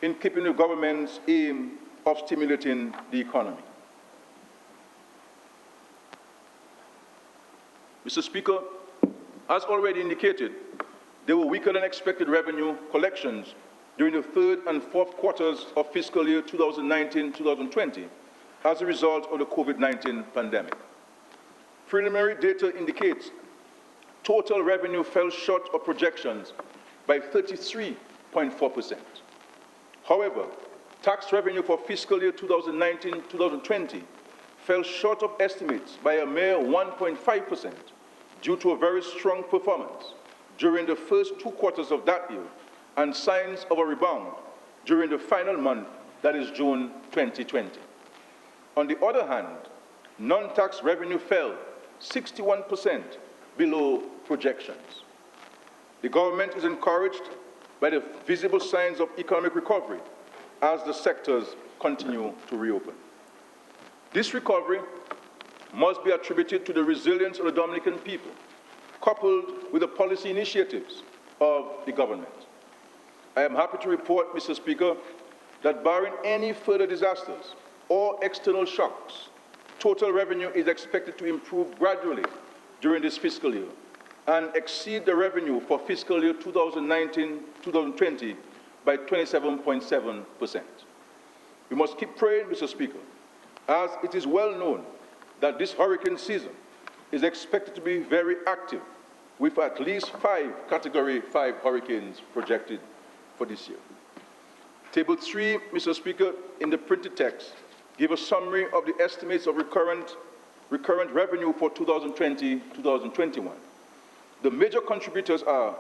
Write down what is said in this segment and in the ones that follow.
in keeping the government's aim of stimulating the economy. Mr. Speaker, as already indicated, there were weaker than expected revenue collections during the third and fourth quarters of fiscal year 2019-2020 as a result of the COVID-19 pandemic. Preliminary data indicates total revenue fell short of projections by 33.4%. However, tax revenue for fiscal year 2019-2020 fell short of estimates by a mere 1.5% due to a very strong performance during the first 2 quarters of that year and signs of a rebound during the final month, that is June 2020. On the other hand, non-tax revenue fell 61% below projections. The government is encouraged by the visible signs of economic recovery as the sectors continue to reopen. This recovery must be attributed to the resilience of the Dominican people, coupled with the policy initiatives of the government. I am happy to report, Mr. Speaker, that barring any further disasters or external shocks, total revenue is expected to improve gradually during this fiscal year and exceed the revenue for fiscal year 2019-2020 by 27.7%. We must keep praying, Mr. Speaker, as it is well known that this hurricane season is expected to be very active, with at least 5 Category 5 hurricanes projected for this year. Table 3, Mr. Speaker, in the printed text, give a summary of the estimates of recurrent revenue for 2020-2021. The major contributors are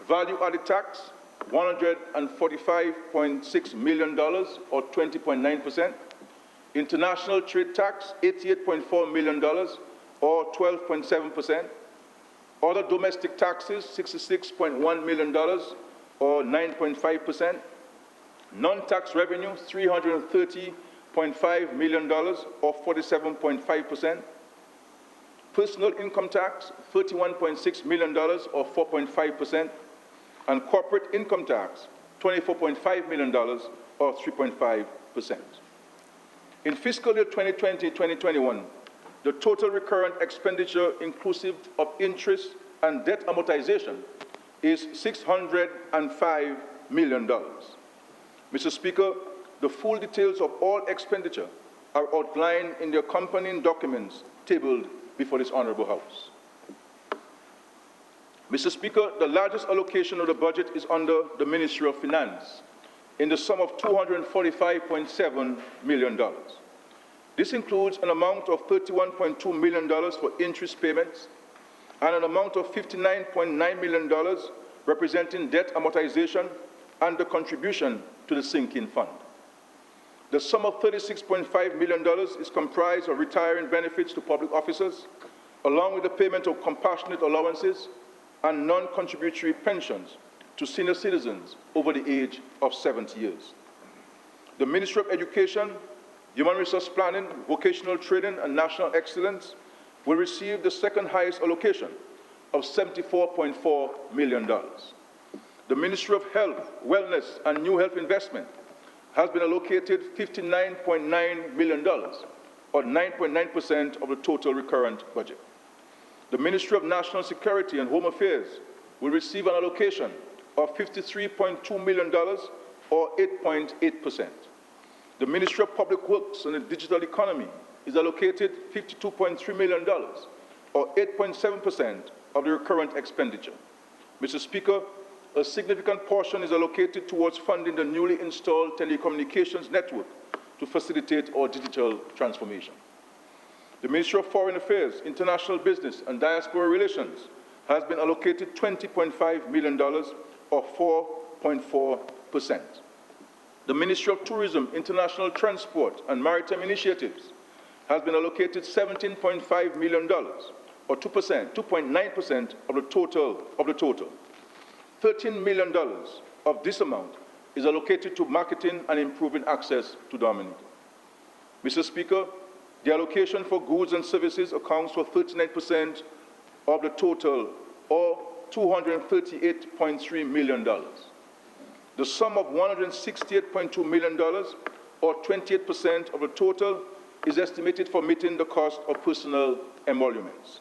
value-added tax, $145.6 million, or 20.9%, international trade tax, $88.4 million, or 12.7%, other domestic taxes, $66.1 million, or 9.5%, non-tax revenue, $330.5 million, or 47.5%, personal income tax, $31.6 million, or 4.5%, and corporate income tax, $24.5 million, or 3.5%. In fiscal year 2020-2021, the total recurrent expenditure inclusive of interest and debt amortization is $605 million. Mr. Speaker, the full details of all expenditure are outlined in the accompanying documents tabled before this Honorable House. Mr. Speaker, the largest allocation of the budget is under the Ministry of Finance in the sum of $245.7 million. This includes an amount of $31.2 million for interest payments and an amount of $59.9 million representing debt amortization and the contribution to the sinking fund. The sum of $36.5 million is comprised of retiring benefits to public officers, along with the payment of compassionate allowances and non-contributory pensions to senior citizens over the age of 70 years. The Ministry of Education, Human Resource Planning, Vocational Training, and National Excellence will receive the second highest allocation of $74.4 million. The Ministry of Health, Wellness, and New Health Investment has been allocated $59.9 million, or 9.9% of the total recurrent budget. The Ministry of National Security and Home Affairs will receive an allocation of $53.2 million, or 8.8%. The Ministry of Public Works and the Digital Economy is allocated $52.3 million, or 8.7% of the recurrent expenditure. Mr. Speaker, a significant portion is allocated towards funding the newly installed telecommunications network to facilitate our digital transformation. The Ministry of Foreign Affairs, International Business, and Diaspora Relations has been allocated $20.5 million, or 4.4%. The Ministry of Tourism, International Transport, and Maritime Initiatives has been allocated $17.5 million, or 2.9% of the total. $13 million of this amount is allocated to marketing and improving access to Dominica. Mr. Speaker, the allocation for goods and services accounts for 39% of the total, or $238.3 million. The sum of $168.2 million, or 28% of the total, is estimated for meeting the cost of personnel emoluments.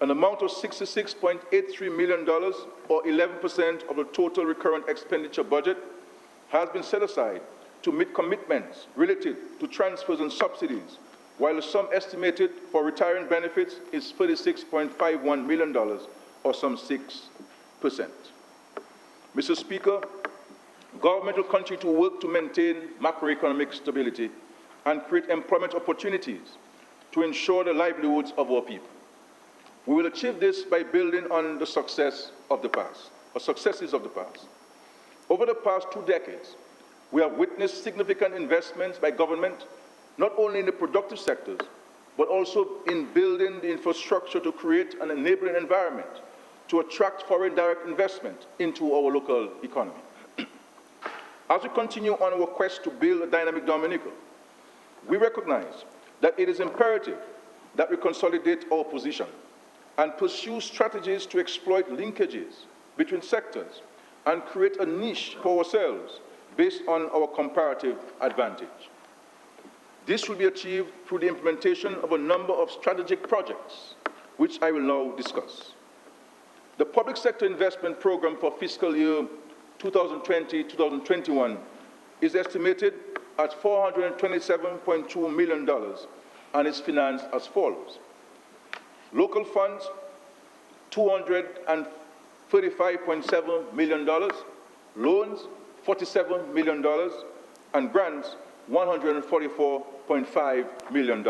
An amount of $66.83 million, or 11% of the total recurrent expenditure budget, has been set aside to meet commitments related to transfers and subsidies, while the sum estimated for retirement benefits is $36.51 million, or some 6%. Mr. Speaker, government will continue to work to maintain macroeconomic stability and create employment opportunities to ensure the livelihoods of our people. We will achieve this by building on the successes of the past. Over the past 2 decades, we have witnessed significant investments by government, not only in the productive sectors, but also in building the infrastructure to create an enabling environment to attract foreign direct investment into our local economy. As we continue on our quest to build a dynamic Dominica, we recognize that it is imperative that we consolidate our position and pursue strategies to exploit linkages between sectors and create a niche for ourselves based on our comparative advantage. This will be achieved through the implementation of a number of strategic projects, which I will now discuss. The Public Sector Investment Program for fiscal year 2020-2021 is estimated at $427.2 million and is financed as follows. Local funds, $235.7 million, loans, $47 million, and grants, $144.5 million.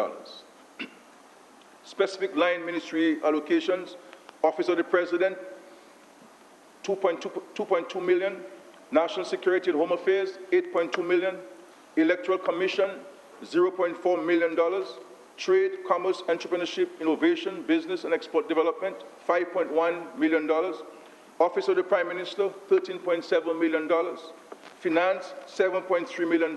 Specific line ministry allocations, Office of the President, $2.2 million, National Security and Home Affairs, $8.2 million, Electoral Commission, $0.4 million, Trade, Commerce, Entrepreneurship, Innovation, Business and Export Development, $5.1 million, Office of the Prime Minister, $13.7 million, Finance, $7.3 million,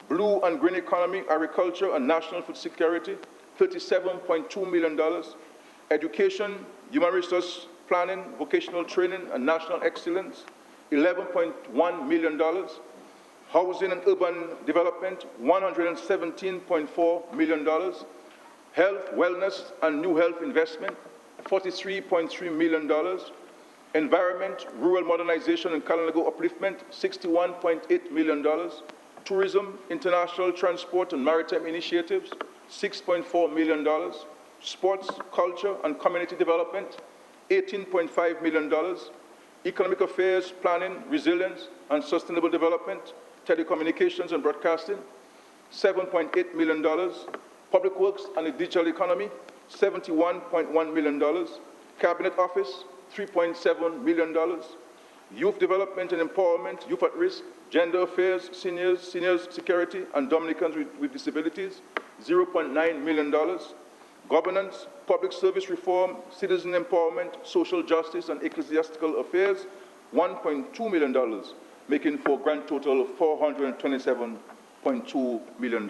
Blue and Green Economy, Agriculture and National Food Security, $37.2 million, Education, Human Resource Planning, Vocational Training and National Excellence, $11.1 million, Housing and Urban Development, $117.4 million, Health, Wellness and New Health Investment, $43.3 million, Environment, Rural Modernization and Kalanago Upliftment, $61.8 million, Tourism, International Transport and Maritime Initiatives, $6.4 million, Sports, Culture and Community Development, $18.5 million, Economic Affairs, Planning, Resilience and Sustainable Development, Telecommunications and Broadcasting, $7.8 million, Public Works and the Digital Economy, $71.1 million, Cabinet Office, $3.7 million, Youth Development and Empowerment, Youth at Risk, Gender Affairs, Seniors Security and Dominicans with Disabilities, $0.9 million, Governance, Public Service Reform, Citizen Empowerment, Social Justice and Ecclesiastical Affairs, $1.2 million, making for a grand total of $427.2 million.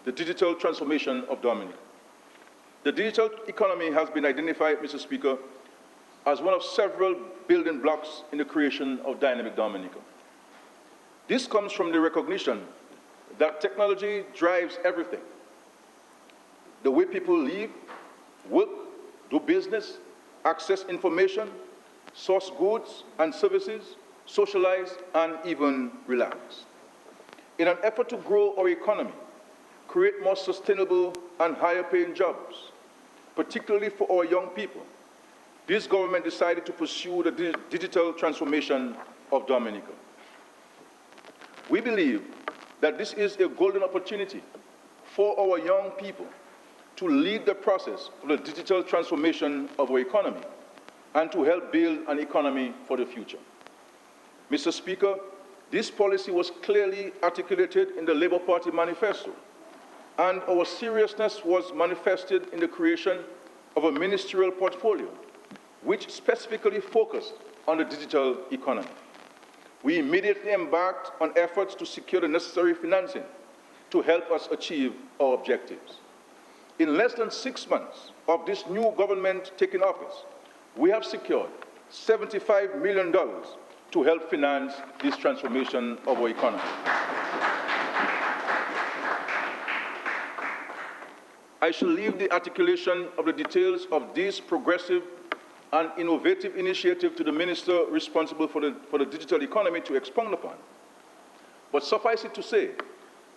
The digital transformation of Dominica. The digital economy has been identified, Mr. Speaker, as one of several building blocks in the creation of dynamic Dominica. This comes from the recognition that technology drives everything. The way people live, work, do business, access information, source goods and services, socialize, and even relax. In an effort to grow our economy, create more sustainable and higher-paying jobs, particularly for our young people, this government decided to pursue the digital transformation of Dominica. We believe that this is a golden opportunity for our young people to lead the process of the digital transformation of our economy and to help build an economy for the future. Mr. Speaker, this policy was clearly articulated in the Labour Party manifesto, and our seriousness was manifested in the creation of a ministerial portfolio which specifically focused on the digital economy. We immediately embarked on efforts to secure the necessary financing to help us achieve our objectives. In less than 6 months of this new government taking office, we have secured $75 million to help finance this transformation of our economy. I shall leave the articulation of the details of this progressive and innovative initiative to the Minister responsible for the digital economy to expound upon. But suffice it to say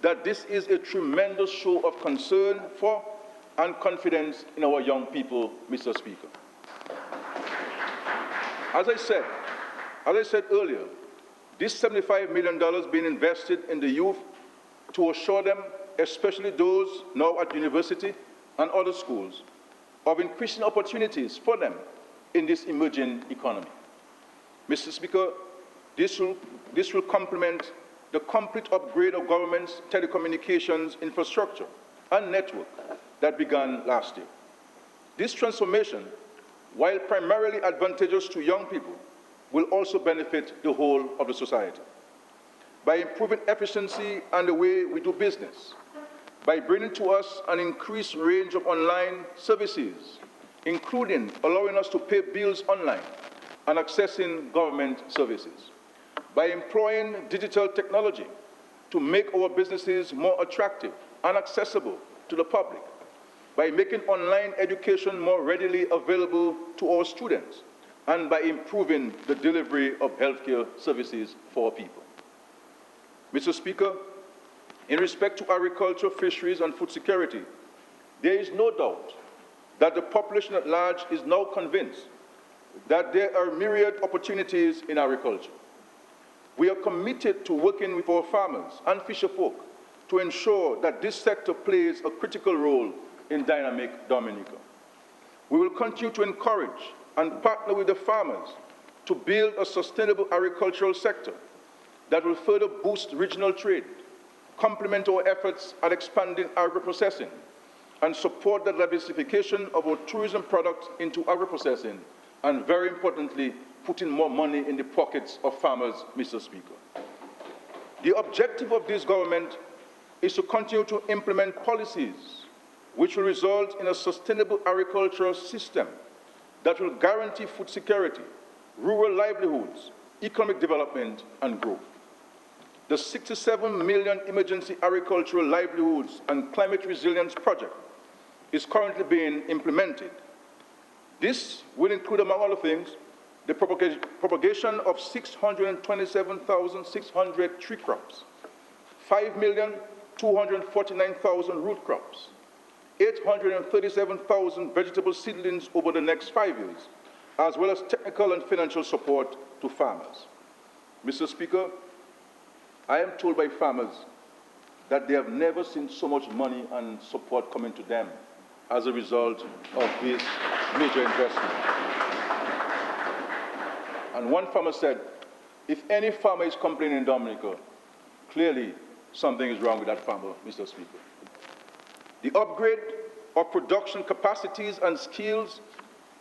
that this is a tremendous show of concern for and confidence in our young people, Mr. Speaker. As I said earlier, this $75 million being invested in the youth to assure them, especially those now at university and other schools, of increasing opportunities for them in this emerging economy. Mr. Speaker, this will complement the complete upgrade of government's telecommunications infrastructure and network that began last year. This transformation, while primarily advantageous to young people, will also benefit the whole of the society. By improving efficiency and the way we do business, by bringing to us an increased range of online services, including allowing us to pay bills online and accessing government services, by employing digital technology to make our businesses more attractive and accessible to the public, by making online education more readily available to our students, and by improving the delivery of healthcare services for our people. Mr. Speaker, in respect to agriculture, fisheries, and food security, there is no doubt that the population at large is now convinced that there are myriad opportunities in agriculture. We are committed to working with our farmers and fisherfolk to ensure that this sector plays a critical role in dynamic Dominica. We will continue to encourage and partner with the farmers to build a sustainable agricultural sector that will further boost regional trade, complement our efforts at expanding agro-processing, and support the diversification of our tourism products into agro-processing, and very importantly, putting more money in the pockets of farmers, Mr. Speaker. The objective of this government is to continue to implement policies which will result in a sustainable agricultural system that will guarantee food security, rural livelihoods, economic development, and growth. The 67 million emergency agricultural livelihoods and climate resilience project is currently being implemented. This will include, among other things, the propagation of 627,600 tree crops, 5,249,000 root crops, 837,000 vegetable seedlings over the next 5 years, as well as technical and financial support to farmers. Mr. Speaker, I am told by farmers that they have never seen so much money and support coming to them as a result of this major investment. And one farmer said, if any farmer is complaining in Dominica, clearly something is wrong with that farmer, Mr. Speaker. The upgrade of production capacities and skills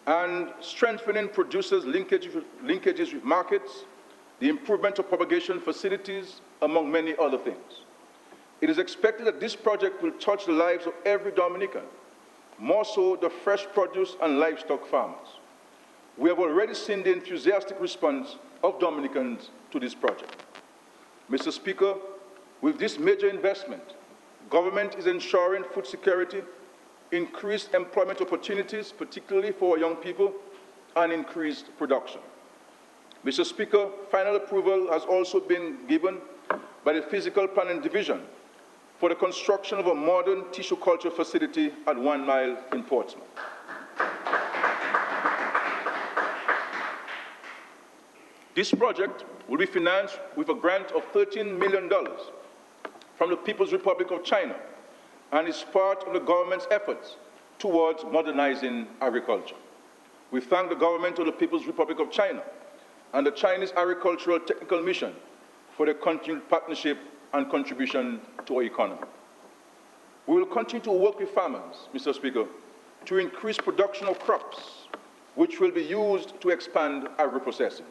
and strengthening producers' linkages with markets, the improvement of propagation facilities, among many other things. It is expected that this project will touch the lives of every Dominican, more so the fresh produce and livestock farmers. We have already seen the enthusiastic response of Dominicans to this project. Mr. Speaker, with this major investment, government is ensuring food security, increased employment opportunities, particularly for our young people, and increased production. Mr. Speaker, final approval has also been given by the Physical Planning Division for the construction of a modern tissue culture facility at 1 Mile in Portsmouth. This project will be financed with a grant of $13 million from the People's Republic of China and is part of the government's efforts towards modernizing agriculture. We thank the government of the People's Republic of China and the Chinese Agricultural Technical Mission for their continued partnership and contribution to our economy. We will continue to work with farmers, Mr. Speaker, to increase production of crops, which will be used to expand agro-processing.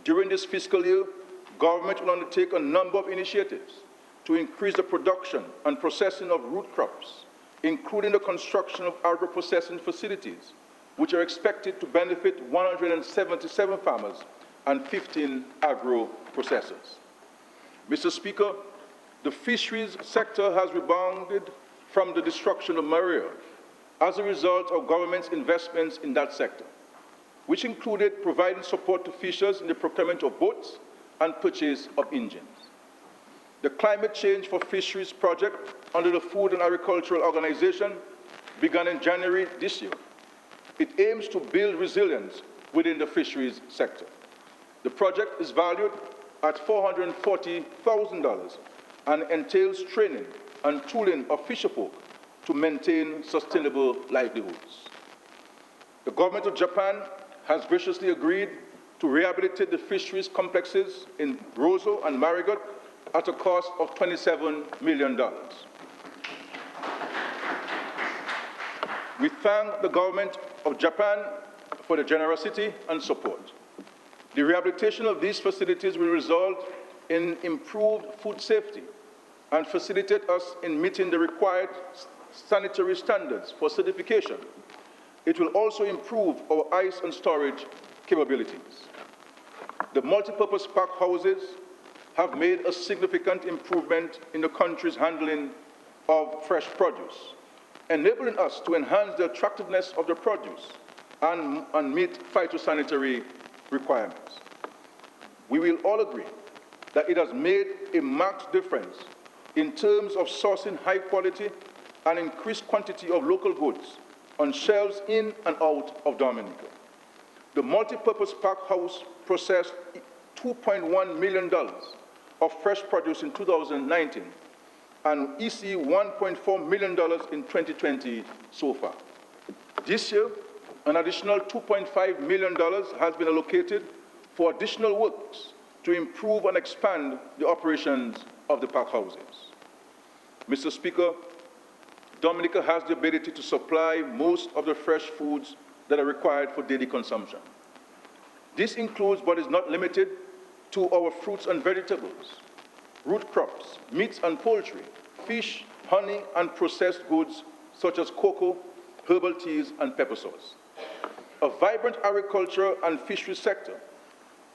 During this fiscal year, government will undertake a number of initiatives to increase the production and processing of root crops, including the construction of agro-processing facilities, which are expected to benefit 177 farmers and 15 agro-processors. Mr. Speaker, the fisheries sector has rebounded from the destruction of Maria as a result of government's investments in that sector, which included providing support to fishers in the procurement of boats and purchase of engines. The Climate Change for Fisheries project under the Food and Agricultural Organization began in January this year. It aims to build resilience within the fisheries sector. The project is valued at $440,000 and entails training and tooling of fisherfolk to maintain sustainable livelihoods. The government of Japan has graciously agreed to rehabilitate the fisheries complexes in Roseau and Marigot at a cost of $27 million. We thank the government of Japan for the generosity and support. The rehabilitation of these facilities will result in improved food safety and facilitate us in meeting the required sanitary standards for certification. It will also improve our ice and storage capabilities. The multipurpose pack houses have made a significant improvement in the country's handling of fresh produce, enabling us to enhance the attractiveness of the produce and meet phytosanitary requirements. We will all agree that it has made a marked difference in terms of sourcing high quality and increased quantity of local goods on shelves in and out of Dominica. The multipurpose pack house processed $2.1 million of fresh produce in 2019 and EC $1.4 million in 2020 so far. This year, an additional $2.5 million has been allocated for additional works to improve and expand the operations of the pack houses. Mr. Speaker, Dominica has the ability to supply most of the fresh foods that are required for daily consumption. This includes, but is not limited to, our fruits and vegetables, root crops, meats and poultry, fish, honey, and processed goods such as cocoa, herbal teas, and pepper sauce. A vibrant agriculture and fisheries sector,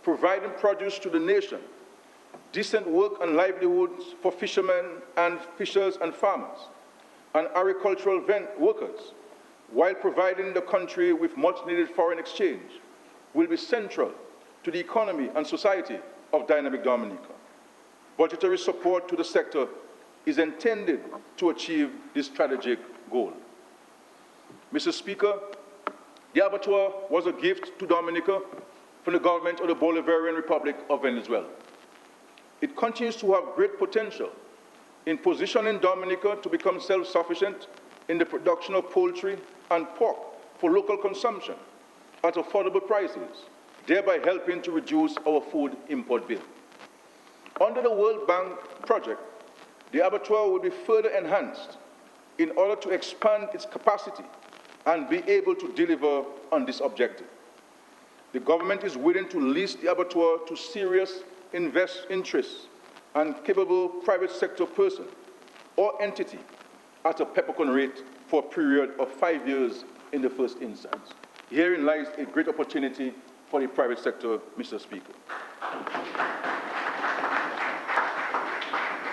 providing produce to the nation, decent work and livelihoods for fishermen and fishers and farmers, and agricultural workers, while providing the country with much-needed foreign exchange, will be central to the economy and society of dynamic Dominica. Budgetary support to the sector is intended to achieve this strategic goal. Mr. Speaker, the abattoir was a gift to Dominica from the government of the Bolivarian Republic of Venezuela. It continues to have great potential in positioning Dominica to become self-sufficient in the production of poultry and pork for local consumption at affordable prices, thereby helping to reduce our food import bill. Under the World Bank project, the abattoir will be further enhanced in order to expand its capacity and be able to deliver on this objective. The government is willing to lease the abattoir to serious interests and capable private sector person or entity at a peppercorn rate for a period of 5 years in the first instance. Herein lies a great opportunity for the private sector, Mr. Speaker.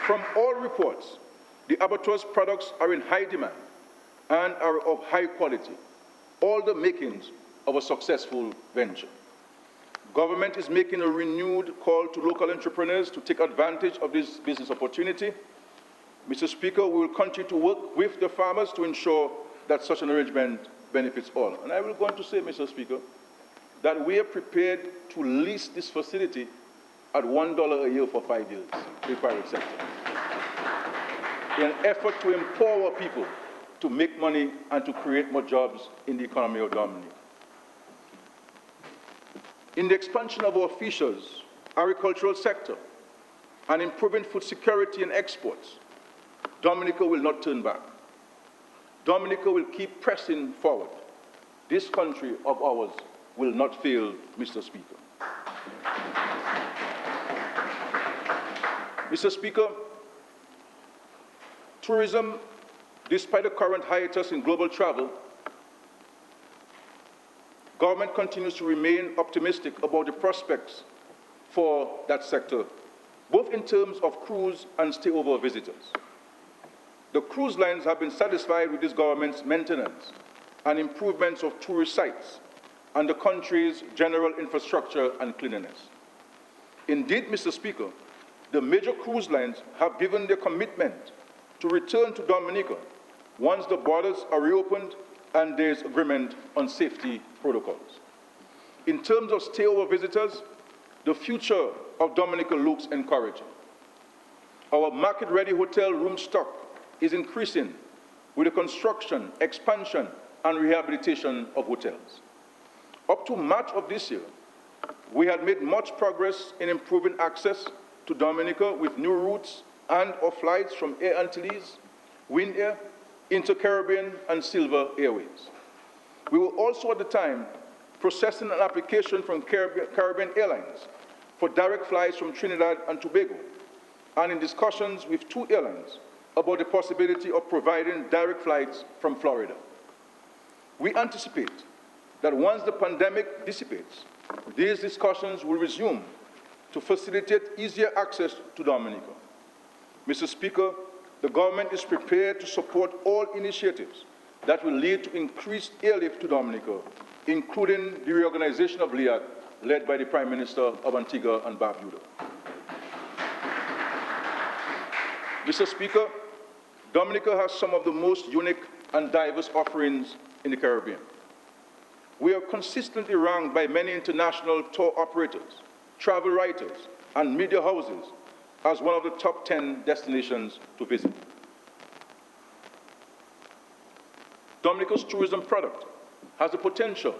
From all reports, the abattoir's products are in high demand and are of high quality, all the makings of a successful venture. Government is making a renewed call to local entrepreneurs to take advantage of this business opportunity. Mr. Speaker, we will continue to work with the farmers to ensure that such an arrangement benefits all. And I will go on to say, Mr. Speaker, that we are prepared to lease this facility at $1 a year for 5 years to the private sector, in an effort to empower people to make money and to create more jobs in the economy of Dominica. In the expansion of our fishers, agricultural sector, and improving food security and exports, Dominica will not turn back. Dominica will keep pressing forward. This country of ours will not fail, Mr. Speaker. Mr. Speaker, tourism Despite the current hiatus in global travel, government continues to remain optimistic about the prospects for that sector, both in terms of cruise and stayover visitors. The cruise lines have been satisfied with this government's maintenance and improvements of tourist sites and the country's general infrastructure and cleanliness. Indeed, Mr. Speaker, the major cruise lines have given their commitment to return to Dominica once the borders are reopened and there is agreement on safety protocols. In terms of stayover visitors, the future of Dominica looks encouraging. Our market-ready hotel room stock is increasing with the construction, expansion, and rehabilitation of hotels. Up to March of this year, we had made much progress in improving access to Dominica with new routes and/or flights from Air Antilles, Wing Air, Inter-Caribbean, and Silver Airways. We were also at the time processing an application from Caribbean Airlines for direct flights from Trinidad and Tobago, and in discussions with 2 airlines about the possibility of providing direct flights from Florida. We anticipate that once the pandemic dissipates, these discussions will resume to facilitate easier access to Dominica. Mr. Speaker, the government is prepared to support all initiatives that will lead to increased airlift to Dominica, including the reorganization of LIAC, led by the Prime Minister of Antigua and Barbuda. Mr. Speaker, Dominica has some of the most unique and diverse offerings in the Caribbean. We are consistently ranked by many international tour operators, travel writers, and media houses as one of the top 10 destinations to visit. Dominica's tourism product has the potential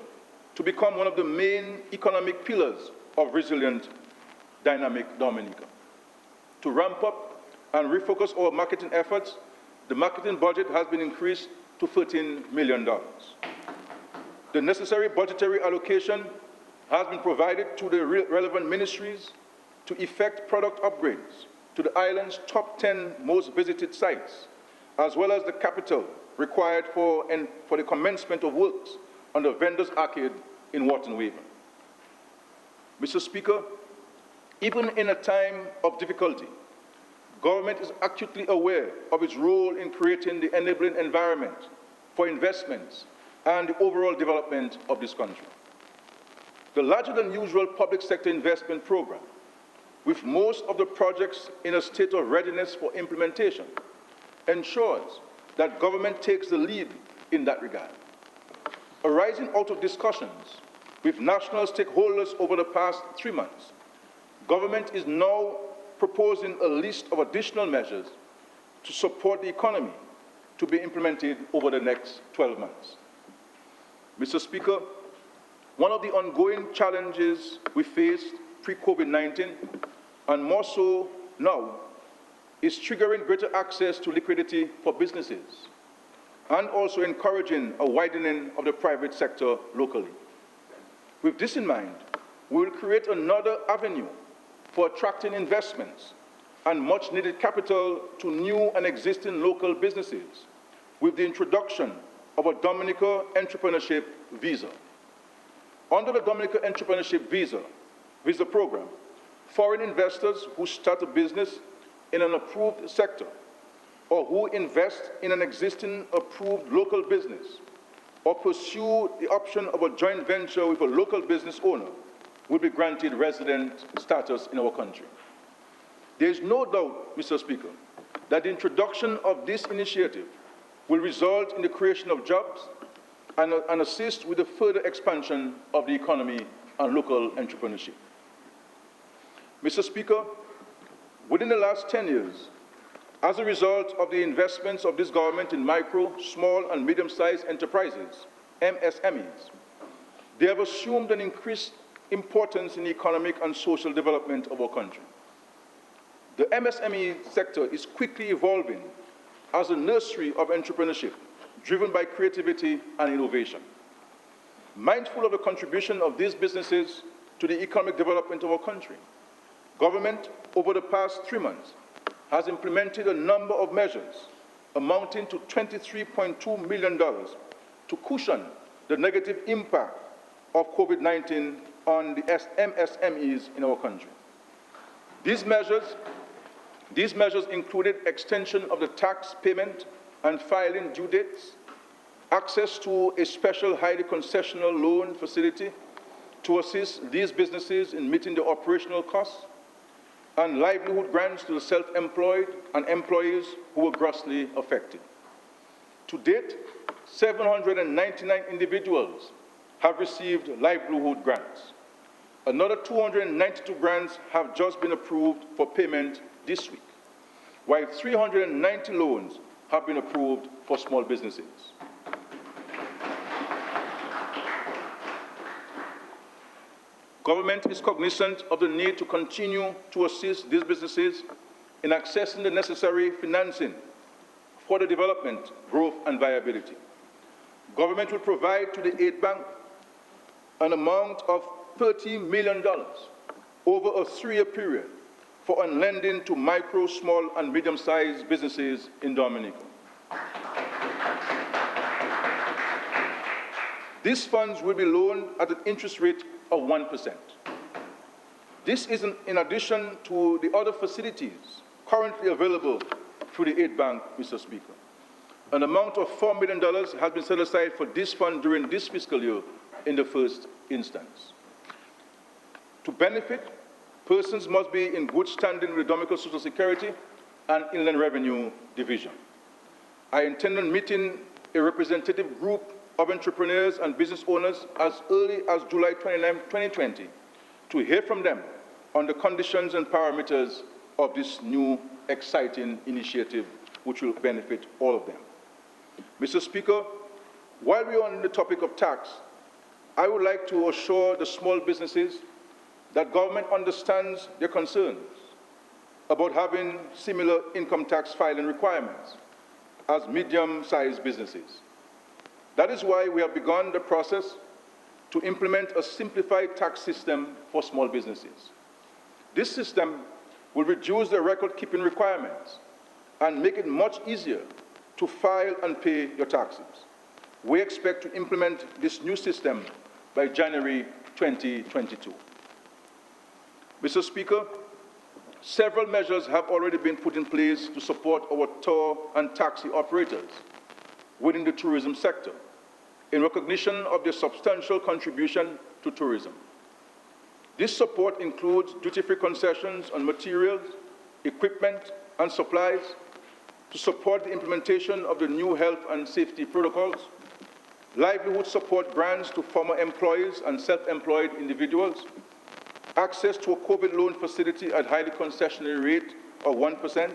to become one of the main economic pillars of resilient, dynamic Dominica. To ramp up and refocus our marketing efforts, the marketing budget has been increased to $13 million. The necessary budgetary allocation has been provided to the relevant ministries to effect product upgrades to the island's top 10 most visited sites, as well as the capital required for the commencement of works on the Vendors Arcade in Wharton Waven. Mr. Speaker, even in a time of difficulty, government is acutely aware of its role in creating the enabling environment for investments and the overall development of this country. The larger-than-usual public sector investment program, with most of the projects in a state of readiness for implementation, ensures that government takes the lead in that regard. Arising out of discussions with national stakeholders over the past 3 months, government is now proposing a list of additional measures to support the economy to be implemented over the next 12 months. Mr. Speaker, one of the ongoing challenges we faced pre-COVID-19, and more so now, is triggering greater access to liquidity for businesses, and also encouraging a widening of the private sector locally. With this in mind, we will create another avenue for attracting investments and much-needed capital to new and existing local businesses with the introduction of a Dominica Entrepreneurship Visa. Under the Dominica Entrepreneurship Visa program, foreign investors who start a business in an approved sector or who invest in an existing approved local business or pursue the option of a joint venture with a local business owner will be granted resident status in our country. There is no doubt, Mr. Speaker, that the introduction of this initiative will result in the creation of jobs and assist with the further expansion of the economy and local entrepreneurship. Mr. Speaker, within the last 10 years, as a result of the investments of this government in micro, small, and medium-sized enterprises, MSMEs, they have assumed an increased importance in the economic and social development of our country. The MSME sector is quickly evolving as a nursery of entrepreneurship, driven by creativity and innovation. Mindful of the contribution of these businesses to the economic development of our country, government, over the past 3 months, has implemented a number of measures amounting to $23.2 million to cushion the negative impact of COVID-19 on the MSMEs in our country. These measures included extension of the tax payment and filing due dates, access to a special highly concessional loan facility to assist these businesses in meeting the operational costs, and livelihood grants to the self-employed and employees who were grossly affected. To date, 799 individuals have received livelihood grants. Another 292 grants have just been approved for payment this week, while 390 loans have been approved for small businesses. Government is cognizant of the need to continue to assist these businesses in accessing the necessary financing for the development, growth, and viability. Government will provide to the aid bank an amount of $30 million over a 3-year period for lending to micro, small, and medium-sized businesses in Dominica. These funds will be loaned at an interest rate of 1%. This is in addition to the other facilities currently available through the aid bank, Mr. Speaker. An amount of $4 million has been set aside for this fund during this fiscal year in the first instance. To benefit, persons must be in good standing with the Dominican Social Security and Inland Revenue Division. I intend on meeting a representative group of entrepreneurs and business owners as early as July 29, 2020, to hear from them on the conditions and parameters of this new exciting initiative, which will benefit all of them. Mr. Speaker, while we are on the topic of tax, I would like to assure the small businesses that government understands their concerns about having similar income tax filing requirements as medium-sized businesses. That is why we have begun the process to implement a simplified tax system for small businesses. This system will reduce the record-keeping requirements and make it much easier to file and pay your taxes. We expect to implement this new system by January 2022. Mr. Speaker, several measures have already been put in place to support our tour and taxi operators within the tourism sector in recognition of their substantial contribution to tourism. This support includes duty-free concessions on materials, equipment, and supplies to support the implementation of the new health and safety protocols, livelihood support grants to former employees and self-employed individuals, access to a COVID loan facility at highly concessionary rate of 1%,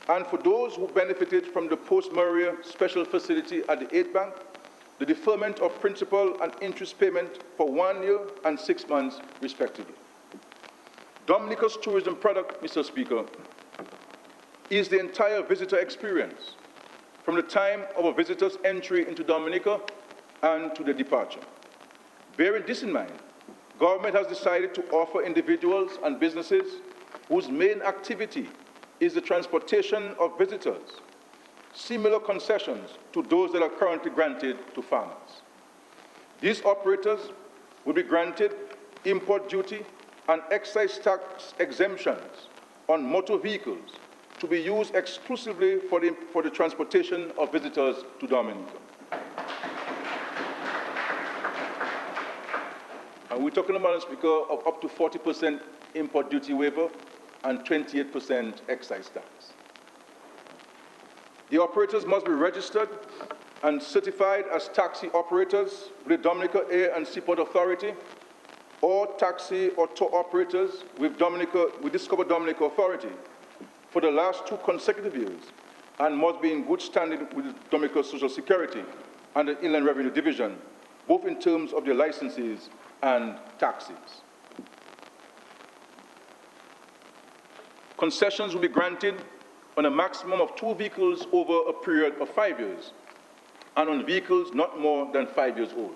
and for those who benefited from the post-Maria special facility at the aid bank, the deferment of principal and interest payment for 1 year and 6 months, respectively. Dominica's tourism product, Mr. Speaker, is the entire visitor experience, from the time of a visitor's entry into Dominica and to their departure. Bearing this in mind, government has decided to offer individuals and businesses whose main activity is the transportation of visitors similar concessions to those that are currently granted to farmers. These operators will be granted import duty and excise tax exemptions on motor vehicles to be used exclusively for the transportation of visitors to Dominica. And we're talking about, Speaker, of up to 40% import duty waiver and 28% excise tax. The operators must be registered and certified as taxi operators with the Dominica Air and Seaport Authority, or taxi or tour operators with Discover Dominica Authority for the last 2 consecutive years, and must be in good standing with the Dominica Social Security and the Inland Revenue Division, both in terms of their licenses and taxes. Concessions will be granted on a maximum of 2 vehicles over a period of 5 years, and on vehicles not more than 5 years old.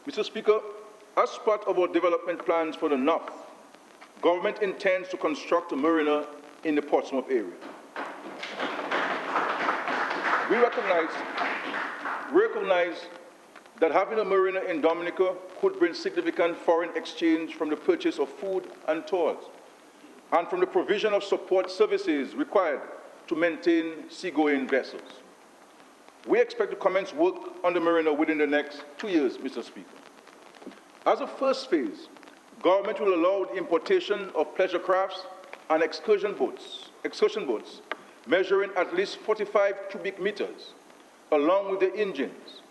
Mr. Speaker, as part of our development plans for the North, government intends to construct a marina in the Portsmouth area. We recognize that having a marina in Dominica could bring significant foreign exchange from the purchase of food and tours, and from the provision of support services required to maintain seagoing vessels. We expect to commence work on the marina within the next 2 years, Mr. Speaker. As a first phase, government will allow the importation of pleasure crafts and excursion boats measuring at least 45 cubic meters, along with the engines,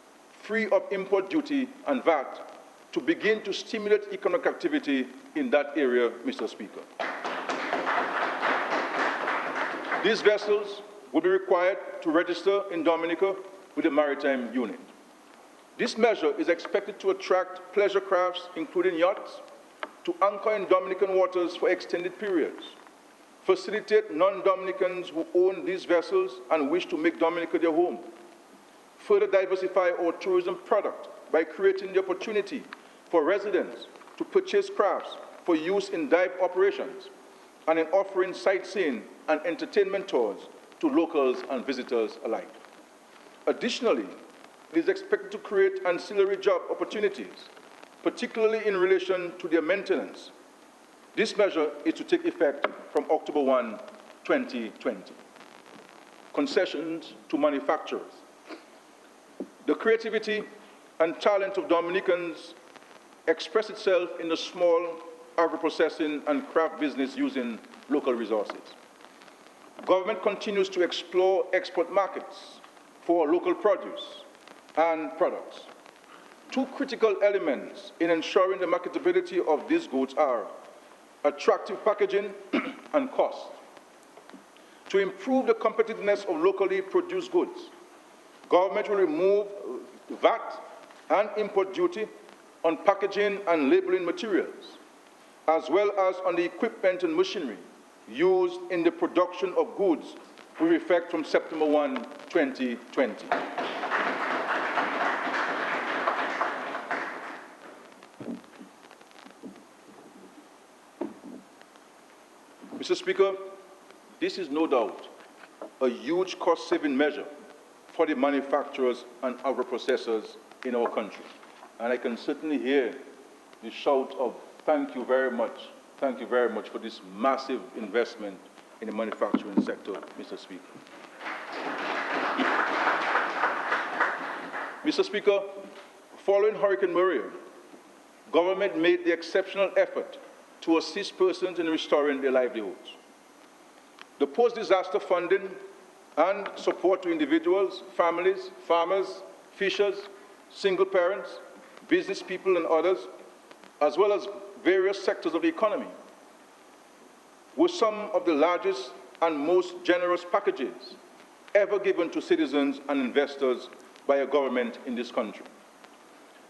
free of import duty and VAT, to begin to stimulate economic activity in that area, Mr. Speaker. These vessels will be required to register in Dominica with the Maritime Unit. This measure is expected to attract pleasure crafts, including yachts, to anchor in Dominican waters for extended periods, facilitate non-Dominicans who own these vessels and wish to make Dominica their home, further diversify our tourism product by creating the opportunity for residents to purchase crafts for use in dive operations, and in offering sightseeing and entertainment tours to locals and visitors alike. Additionally, it is expected to create ancillary job opportunities, particularly in relation to their maintenance. This measure is to take effect from October 1, 2020. Concessions to manufacturers. The creativity and talent of Dominicans express itself in the small agro-processing and craft business using local resources. Government continues to explore export markets for local produce and products. Two critical elements in ensuring the marketability of these goods are attractive packaging and cost. To improve the competitiveness of locally produced goods, government will remove VAT and import duty on packaging and labeling materials, as well as on the equipment and machinery used in the production of goods with effect from September 1, 2020. Mr. Speaker, this is no doubt a huge cost-saving measure for the manufacturers and agro-processors in our country. And I can certainly hear the shout of thank you very much for this massive investment in the manufacturing sector, Mr. Speaker. Mr. Speaker, following Hurricane Maria, government made the exceptional effort to assist persons in restoring their livelihoods. The post-disaster funding and support to individuals, families, farmers, fishers, single parents, business people and others, as well as various sectors of the economy, were some of the largest and most generous packages ever given to citizens and investors by a government in this country.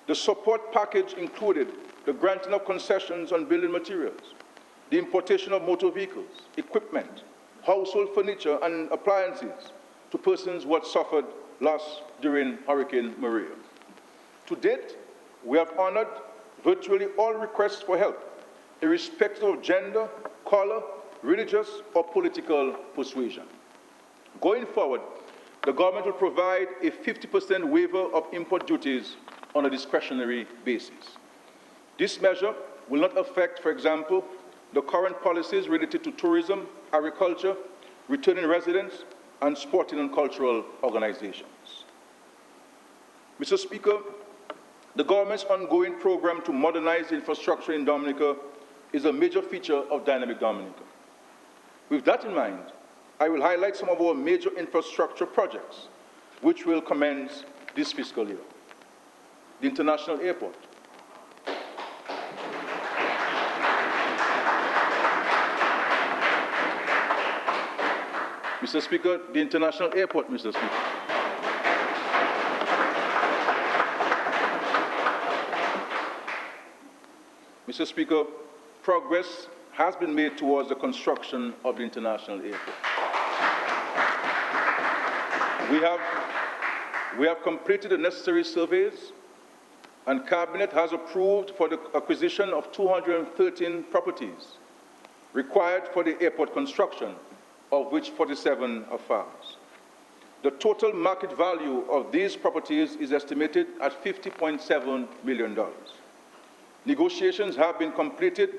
The support package included the granting of concessions on building materials, the importation of motor vehicles, equipment, household furniture and appliances to persons who had suffered loss during Hurricane Maria. To date, we have honored virtually all requests for help, irrespective of gender, color, religious, or political persuasion. Going forward, the government will provide a 50% waiver of import duties on a discretionary basis. This measure will not affect, for example, the current policies related to tourism, agriculture, returning residents, and sporting and cultural organizations. Mr. Speaker, the government's ongoing program to modernize infrastructure in Dominica is a major feature of Dynamic Dominica. With that in mind, I will highlight some of our major infrastructure projects, which will commence this fiscal year. The International Airport. Mr. Speaker, the International Airport, Mr. Speaker. Mr. Speaker, progress has been made towards the construction of the International Airport. We have completed the necessary surveys, and Cabinet has approved for the acquisition of 213 properties required for the airport construction, of which 47 are farms. The total market value of these properties is estimated at $50.7 million. Negotiations have been completed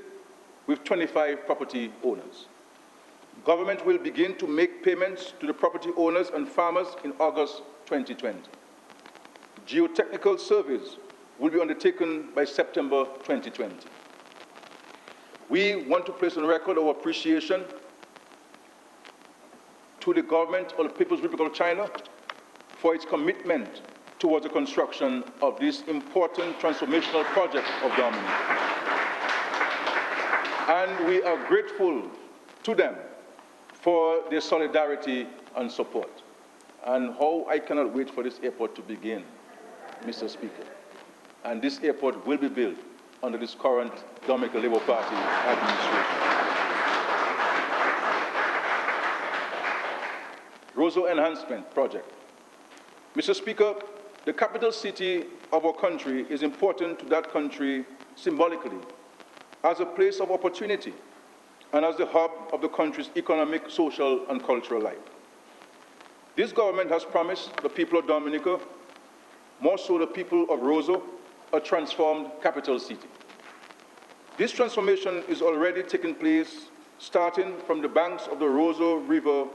with 25 property owners. Government will begin to make payments to the property owners and farmers in August 2020. Geotechnical surveys will be undertaken by September 2020. We want to place on record our appreciation to the government of the People's Republic of China for its commitment towards the construction of this important transformational project of government. And we are grateful to them for their solidarity and support. And how I cannot wait for this airport to begin, Mr. Speaker. And this airport will be built under this current Dominican Labour Party administration. Roseau Enhancement Project. Mr. Speaker, the capital city of our country is important to that country symbolically as a place of opportunity and as the hub of the country's economic, social, and cultural life. This government has promised the people of Dominica, more so the people of Roseau, a transformed capital city. This transformation is already taking place, starting from the banks of the Roseau River,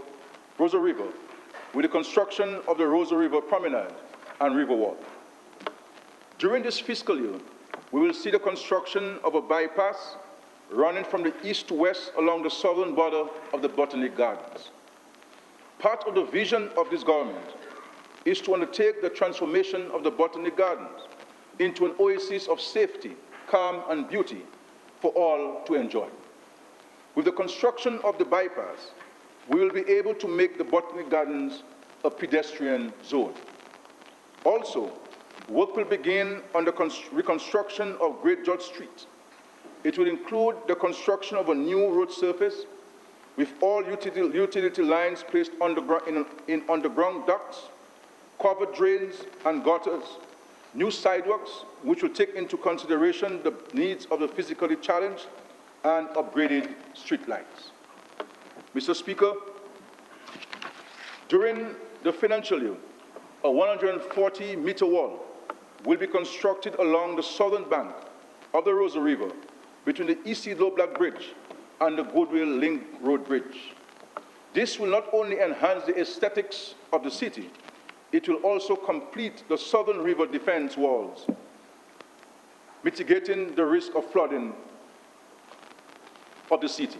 with the construction of the Roseau River Promenade and Riverwalk. During this fiscal year, we will see the construction of a bypass running from the east to west along the southern border of the Botanic Gardens. Part of the vision of this government is to undertake the transformation of the Botanic Gardens into an oasis of safety, calm, and beauty for all to enjoy. With the construction of the bypass, we will be able to make the Botanic Gardens a pedestrian zone. Also, work will begin on the reconstruction of Great George Street. It will include the construction of a new road surface with all utility lines placed in underground ducts, covered drains and gutters, new sidewalks which will take into consideration the needs of the physically challenged, and upgraded street lights. Mr. Speaker, during the financial year, a 140-meter wall will be constructed along the southern bank of the Roseau River between the EC Low Black Bridge and the Goodwill Link Road Bridge. This will not only enhance the aesthetics of the city, it will also complete the southern river defense walls, mitigating the risk of flooding of the city.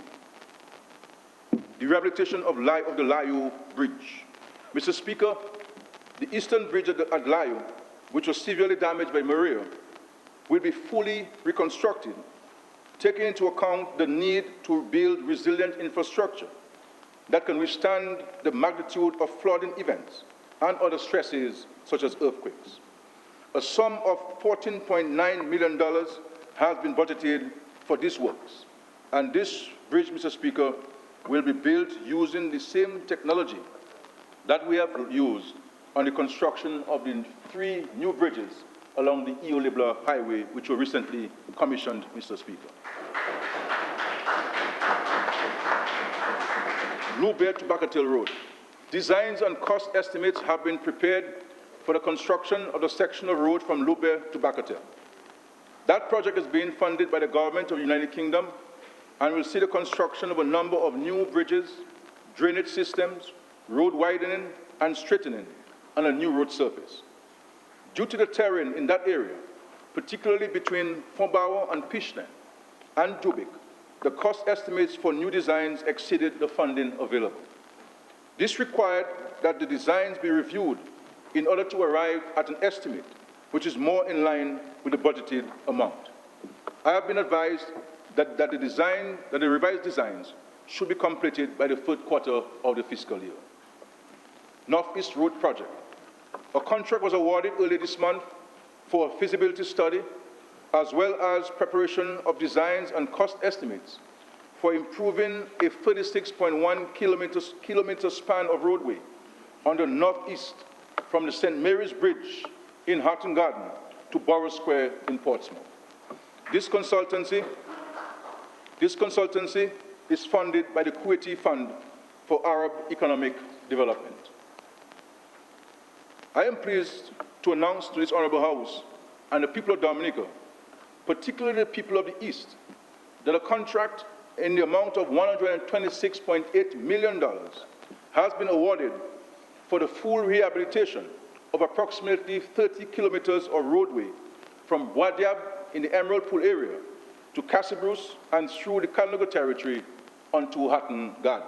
The rehabilitation of the Layu Bridge. Mr. Speaker, the eastern bridge at Layu, which was severely damaged by Maria, will be fully reconstructed, taking into account the need to build resilient infrastructure that can withstand the magnitude of flooding events and other stresses such as earthquakes. A sum of $14.9 million has been budgeted for these works, and this bridge, Mr. Speaker, will be built using the same technology that we have used on the construction of the 3 new bridges along the Eo-Libla Highway, which were recently commissioned, Mr. Speaker. Lube to Bacatil Road. Designs and cost estimates have been prepared for the construction of the section of road from Lube to Bacatil. That project is being funded by the government of the United Kingdom and will see the construction of a number of new bridges, drainage systems, road widening and straightening, and a new road surface. Due to the terrain in that area, particularly between Fontbower and Pichlen and Dubik, the cost estimates for new designs exceeded the funding available. This required that the designs be reviewed in order to arrive at an estimate which is more in line with the budgeted amount. I have been advised that the revised designs should be completed by the third quarter of the fiscal year. Northeast Road Project. A contract was awarded earlier this month for a feasibility study, as well as preparation of designs and cost estimates for improving a 36.1 kilometer span of roadway on the northeast from the St. Mary's Bridge in Hatton Garden to Borough Square in Portsmouth. This consultancy is funded by the Kuwaiti Fund for Arab Economic Development. I am pleased to announce to this Honourable House and the people of Dominica, particularly the people of the East, that a contract in the amount of $126.8 million has been awarded for the full rehabilitation of approximately 30 kilometers of roadway from Wadiab in the Emerald Pool area to Cassibruce and through the Kalnago territory onto Hatton Garden.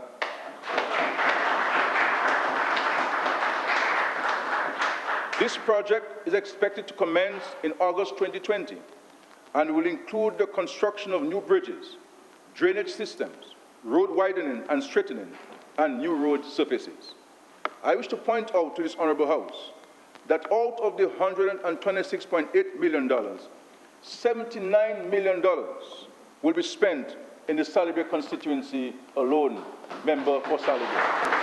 This project is expected to commence in August 2020 and will include the construction of new bridges, drainage systems, road widening and straightening, and new road surfaces. I wish to point out to this Honourable House that out of the $126.8 million, $79 million will be spent in the Salibia constituency alone, member for Salibia.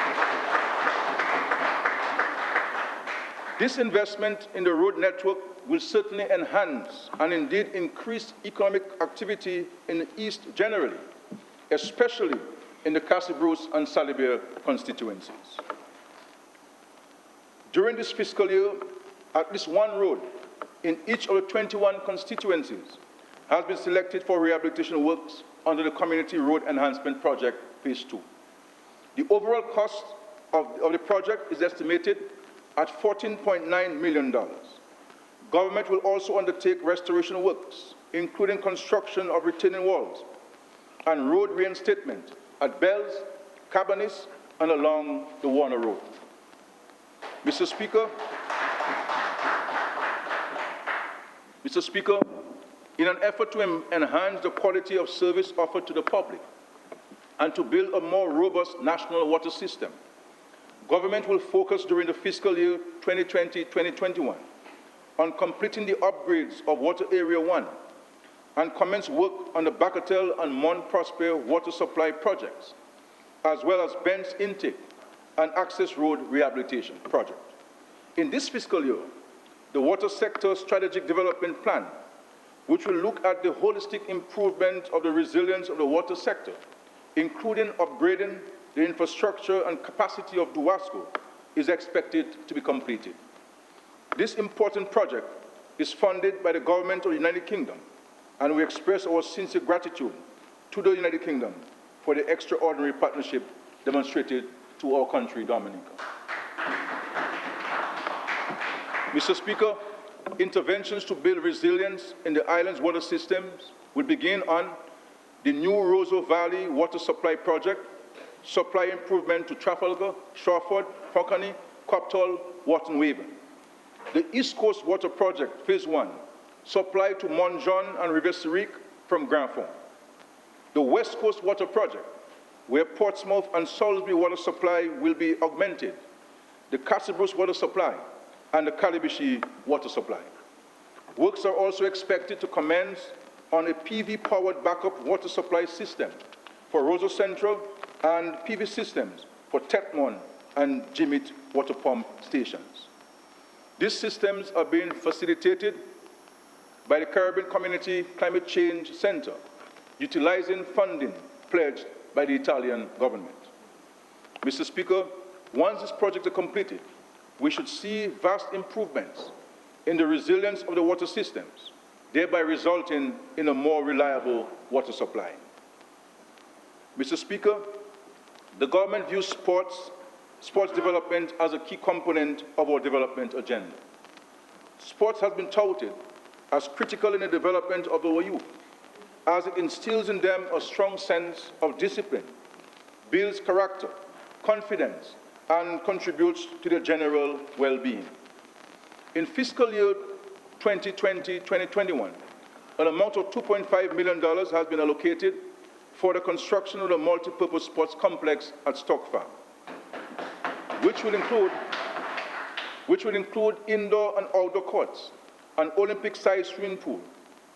This investment in the road network will certainly enhance and indeed increase economic activity in the East generally, especially in the Cassibruce and Salibia constituencies. During this fiscal year, at least one road in each of the 21 constituencies has been selected for rehabilitation works under the Community Road Enhancement Project Phase 2. The overall cost of the project is estimated at $14.9 million. Government will also undertake restoration works, including construction of retaining walls and road reinstatement at Bells, Cabanis, and along the Warner Road. Mr. Speaker, in an effort to enhance the quality of service offered to the public and to build a more robust national water system, government will focus during the fiscal year 2020-2021 on completing the upgrades of Water Area 1 and commence work on the Bacatel and Mont Prosper water supply projects, as well as Ben's intake and access road rehabilitation project. In this fiscal year, the Water Sector Strategic Development Plan, which will look at the holistic improvement of the resilience of the water sector, including upgrading the infrastructure and capacity of Duwasco, is expected to be completed. This important project is funded by the Government of the United Kingdom, and we express our sincere gratitude to the United Kingdom for the extraordinary partnership demonstrated to our country, Dominica. Mr. Speaker, interventions to build resilience in the island's water systems will begin on the new Roseau Valley Water Supply Project, supply improvement to Trafalgar, Shawford, Hockaney, Copthall, Wharton Waven. The East Coast Water Project, Phase 1, supply to Mont John and River Syrique from Grand Fond. The West Coast Water Project, where Portsmouth and Salisbury water supply will be augmented, the Cassibruce water supply, and the Calibishi water supply. Works are also expected to commence on a PV-powered backup water supply system for Roseau Central and PV systems for Tetmon and Jimit water pump stations. These systems are being facilitated by the Caribbean Community Climate Change Center, utilizing funding pledged by the Italian government. Mr. Speaker, once this project is completed, we should see vast improvements in the resilience of the water systems, thereby resulting in a more reliable water supply. Mr. Speaker, the government views sports development as a key component of our development agenda. Sports has been touted as critical in the development of our youth, as it instills in them a strong sense of discipline, builds character, confidence, and contributes to their general well-being. In fiscal year 2020-2021, an amount of $2.5 million has been allocated for the construction of the multi-purpose sports complex at Stock Farm, which will include indoor and outdoor courts, an Olympic-sized swimming pool,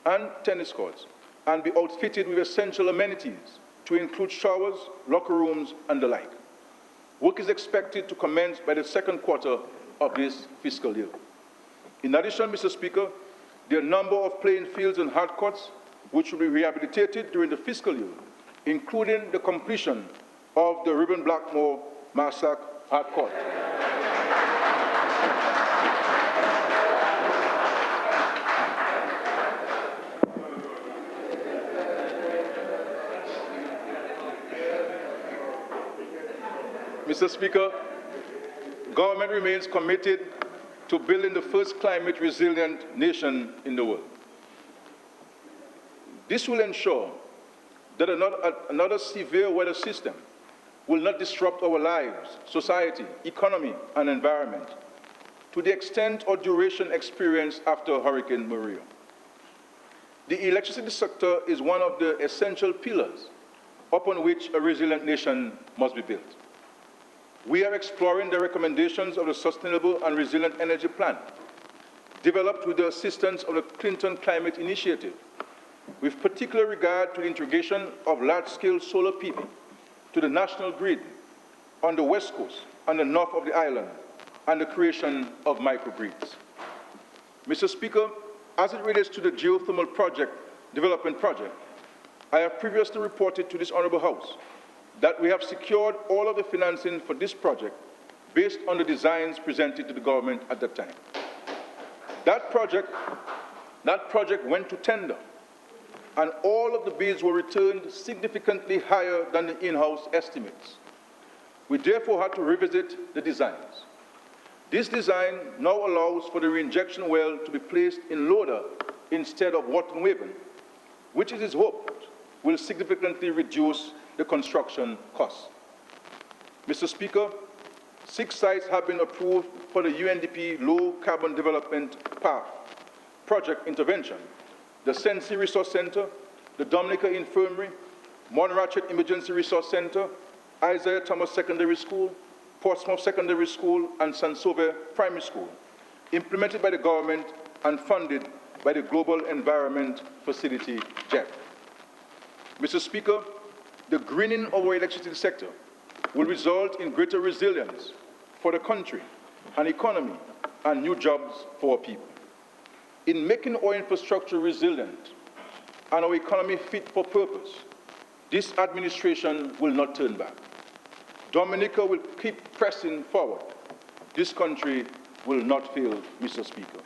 and tennis courts, and be outfitted with essential amenities to include showers, locker rooms, and the like. Work is expected to commence by the second quarter of this fiscal year. In addition, Mr. Speaker, there are a number of playing fields and hard courts which will be rehabilitated during the fiscal year, including the completion of the Reuben Blackmore Marsac hard court. Mr. Speaker, government remains committed to building the first climate resilient nation in the world. This will ensure that another severe weather system will not disrupt our lives, society, economy, and environment to the extent or duration experienced after Hurricane Maria. The electricity sector is one of the essential pillars upon which a resilient nation must be built. We are exploring the recommendations of the Sustainable and Resilient Energy Plan, developed with the assistance of the Clinton Climate Initiative, with particular regard to the integration of large-scale solar PV to the national grid on the west coast and the north of the island, and the creation of microgrids. Mr. Speaker, as it relates to the geothermal development project, I have previously reported to this Honourable House that we have secured all of the financing for this project based on the designs presented to the government at that time. That project went to tender, and all of the bids were returned significantly higher than the in-house estimates. We therefore had to revisit the designs. This design now allows for the reinjection well to be placed in Loda instead of Watton-Waven, which it is hoped will significantly reduce the construction costs. Mr. Speaker, 6 sites have been approved for the UNDP Low Carbon Development Path project intervention: the Sensi Resource Center, the Dominica Infirmary, Monratchet Emergency Resource Center, Isaiah Thomas Secondary School, Portsmouth Secondary School, and Sansove Primary School, implemented by the government and funded by the Global Environment Facility, GEF. Mr. Speaker, the greening of our electricity sector will result in greater resilience for the country and economy and new jobs for our people. In making our infrastructure resilient and our economy fit for purpose, this administration will not turn back. Dominica will keep pressing forward. This country will not fail, Mr. Speaker.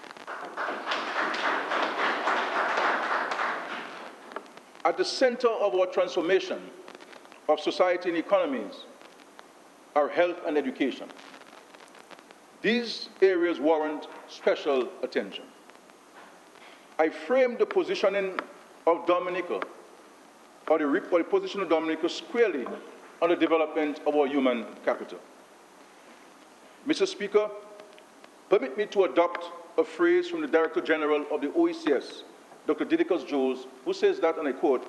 At the center of our transformation of society and economies are health and education. These areas warrant special attention. I framed the positioning of Dominica, or the position of Dominica, squarely on the development of our human capital. Mr. Speaker, permit me to adopt a phrase from the Director General of the OECS, Dr. Didicus Jones, who says that, and I quote,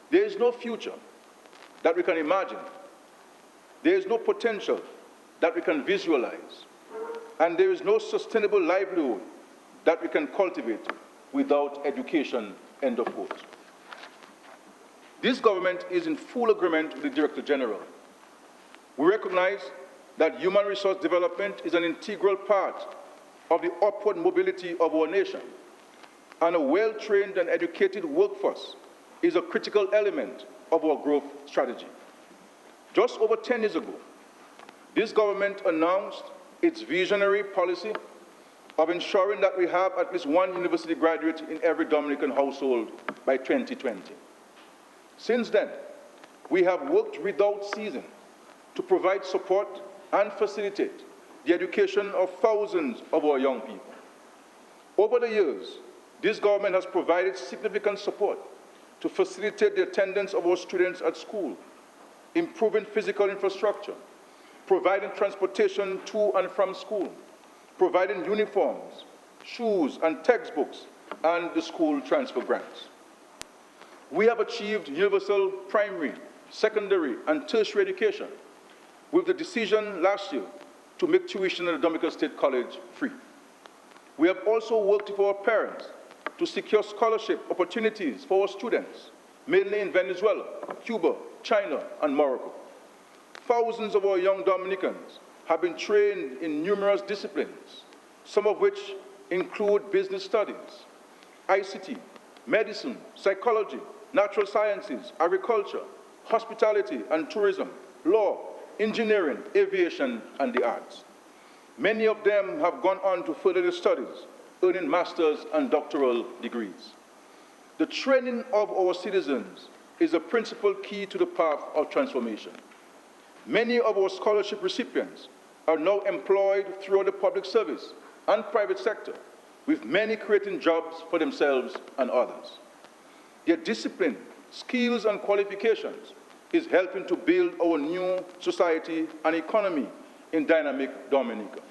"There is no future that we can imagine, there is no potential that we can visualize, and there is no sustainable livelihood that we can cultivate without education," end of quote. This government is in full agreement with the Director General. We recognize that human resource development is an integral part of the upward mobility of our nation, and a well-trained and educated workforce is a critical element of our growth strategy. Just over 10 years ago, this government announced its visionary policy of ensuring that we have at least one university graduate in every Dominican household by 2020. Since then, we have worked without ceasing to provide support and facilitate the education of thousands of our young people. Over the years, this government has provided significant support to facilitate the attendance of our students at school, improving physical infrastructure, providing transportation to and from school, providing uniforms, shoes, and textbooks, and the school transfer grants. We have achieved universal primary, secondary, and tertiary education with the decision last year to make tuition at the Dominica State College free. We have also worked with our parents to secure scholarship opportunities for our students, mainly in Venezuela, Cuba, China, and Morocco. Thousands of our young Dominicans have been trained in numerous disciplines, some of which include business studies, ICT, medicine, psychology, natural sciences, agriculture, hospitality and tourism, law, engineering, aviation, and the arts. Many of them have gone on to further their studies, earning master's and doctoral degrees. The training of our citizens is a principal key to the path of transformation. Many of our scholarship recipients are now employed throughout the public service and private sector, with many creating jobs for themselves and others. Their discipline, skills, and qualifications is helping to build our new society and economy in dynamic Dominica.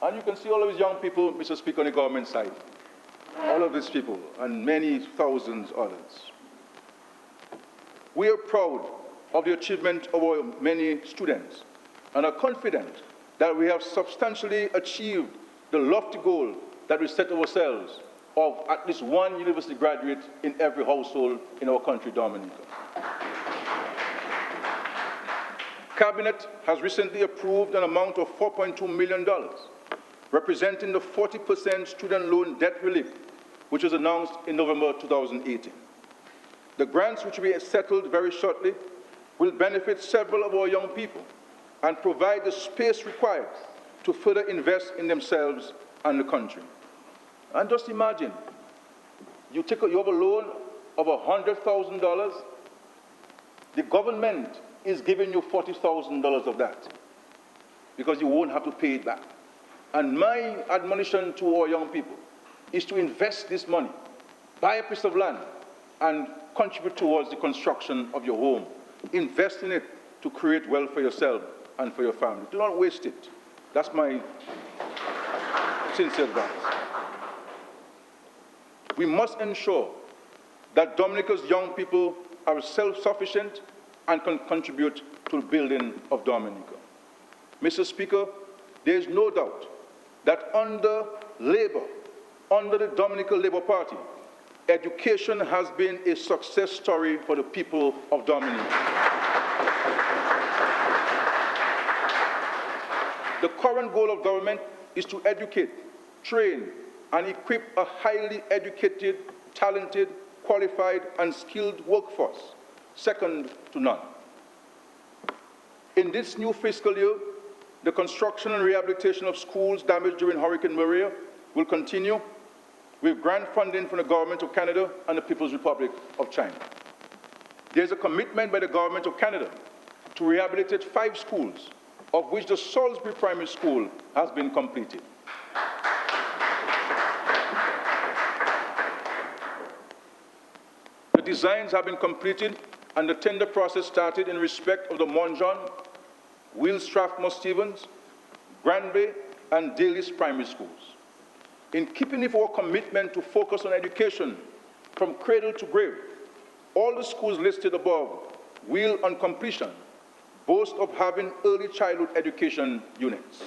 And you can see all of these young people, Mr. Speaker, on the government side. All of these people and many thousands others. We are proud of the achievement of our many students and are confident that we have substantially achieved the lofty goal that we set ourselves of at least one university graduate in every household in our country, Dominica. Cabinet has recently approved an amount of $4.2 million, representing the 40% student loan debt relief, which was announced in November 2018. The grants, which will be settled very shortly, will benefit several of our young people and provide the space required to further invest in themselves and the country. And just imagine, you have a loan of $100,000, the government is giving you $40,000 of that because you won't have to pay it back. And my admonition to our young people is to invest this money, buy a piece of land, and contribute towards the construction of your home. Invest in it to create wealth for yourself and for your family. Do not waste it. That's my sincere advice. We must ensure that Dominica's young people are self-sufficient and can contribute to the building of Dominica. Mr. Speaker, there is no doubt that under Labour, under the Dominican Labour Party, education has been a success story for the people of Dominica. The current goal of government is to educate, train, and equip a highly educated, talented, qualified, and skilled workforce, second to none. In this new fiscal year, the construction and rehabilitation of schools damaged during Hurricane Maria will continue with grant funding from the Government of Canada and the People's Republic of China. There is a commitment by the Government of Canada to rehabilitate 5 schools, of which the Salisbury Primary School has been completed. The designs have been completed and the tender process started in respect of the Monjon, Will Strathmore Stevens, Granby, and Dalis Primary Schools. In keeping with our commitment to focus on education from cradle to grave, all the schools listed above will, on completion, boast of having early childhood education units.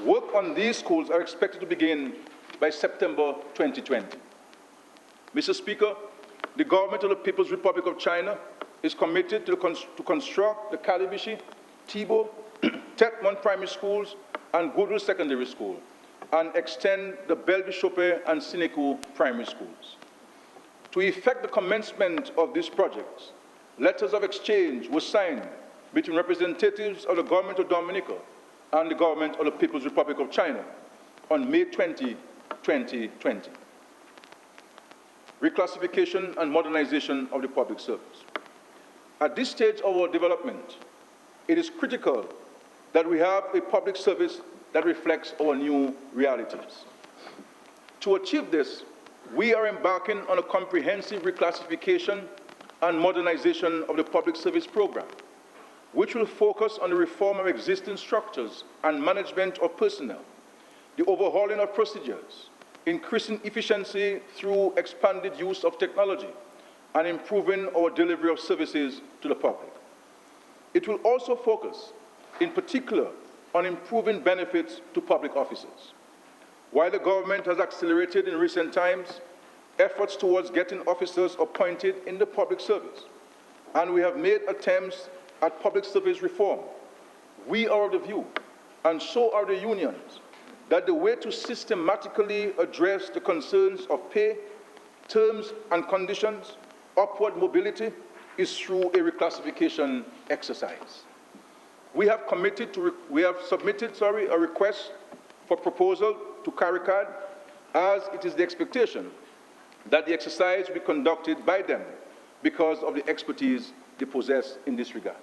Work on these schools are expected to begin by September 2020. Mr. Speaker, the government of the People's Republic of China is committed to construct the Calibishi, Tibo, Tetmon Primary Schools, and Goodwill Secondary School, and extend the Belbishope and Sineku Primary Schools. To effect the commencement of these projects, letters of exchange were signed between representatives of the Government of Dominica and the Government of the People's Republic of China on May 20, 2020. Reclassification and modernization of the public service. At this stage of our development, it is critical that we have a public service that reflects our new realities. To achieve this, we are embarking on a comprehensive reclassification and modernization of the public service program, which will focus on the reform of existing structures and management of personnel, the overhauling of procedures, increasing efficiency through expanded use of technology, and improving our delivery of services to the public. It will also focus, in particular, on improving benefits to public officers. While the government has accelerated in recent times efforts towards getting officers appointed in the public service, and we have made attempts at public service reform, we are of the view, and so are the unions, that the way to systematically address the concerns of pay, terms and conditions, upward mobility, is through a reclassification exercise. We have submitted a request for proposal to CARICAD, as it is the expectation that the exercise will be conducted by them because of the expertise they possess in this regard.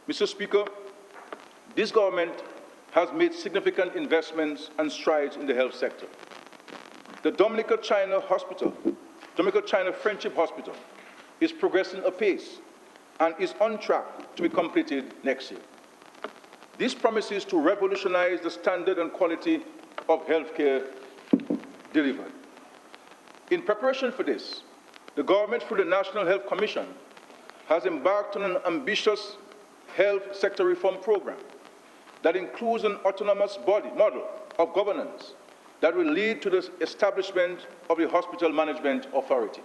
Mr. Speaker, this government has made significant investments and strides in the health sector. The Dominica-China Friendship Hospital is progressing apace and is on track to be completed next year. This promises to revolutionize the standard and quality of healthcare delivered. In preparation for this, the government, through the National Health Commission, has embarked on an ambitious health sector reform program that includes an autonomous model of governance that will lead to the establishment of the Hospital Management Authority.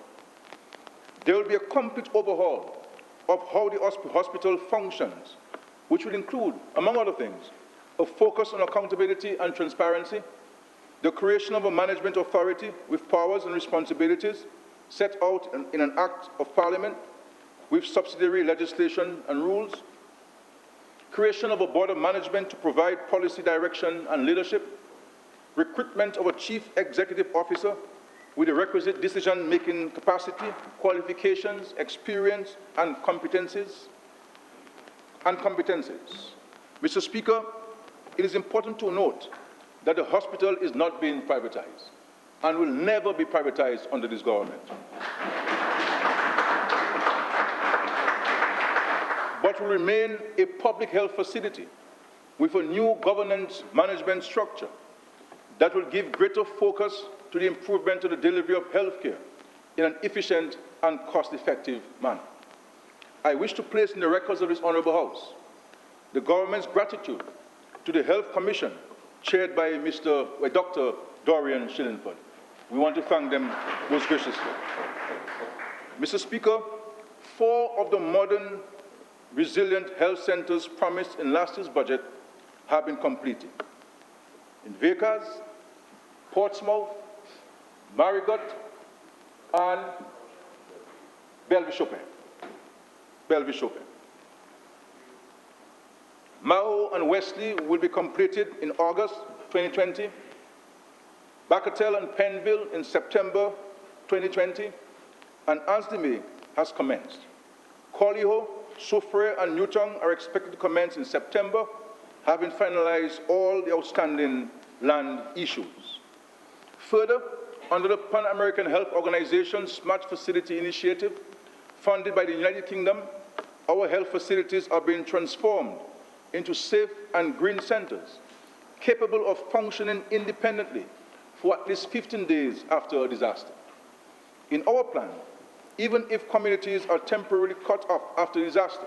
There will be a complete overhaul of how the hospital functions, which will include, among other things, a focus on accountability and transparency, the creation of a management authority with powers and responsibilities set out in an Act of Parliament with subsidiary legislation and rules, creation of a board of management to provide policy direction and leadership, recruitment of a chief executive officer with the requisite decision-making capacity, qualifications, experience, and competencies. Mr. Speaker, it is important to note that the hospital is not being privatized and will never be privatized under this government, but will remain a public health facility with a new governance management structure that will give greater focus to the improvement of the delivery of health care in an efficient and cost-effective manner. I wish to place in the records of this Honourable House the government's gratitude to the Health Commission, chaired by Dr. Dorian Shillingford. We want to thank them most graciously. Mr. Speaker, 4 of the modern, resilient health centres promised in last year's budget have been completed. In Vickers, Portsmouth, Marigot, and Belvis-Chopin. Mao and Wesley will be completed in August 2020. Bacatel and Penville in September 2020. And Ansdime has commenced. Collyho, Soufriere, and Newtown are expected to commence in September, having finalized all the outstanding land issues. Further, under the Pan-American Health Organization Smart Facility Initiative, funded by the United Kingdom, our health facilities are being transformed into safe and green centers, capable of functioning independently for at least 15 days after a disaster. In our plan, even if communities are temporarily cut off after disaster,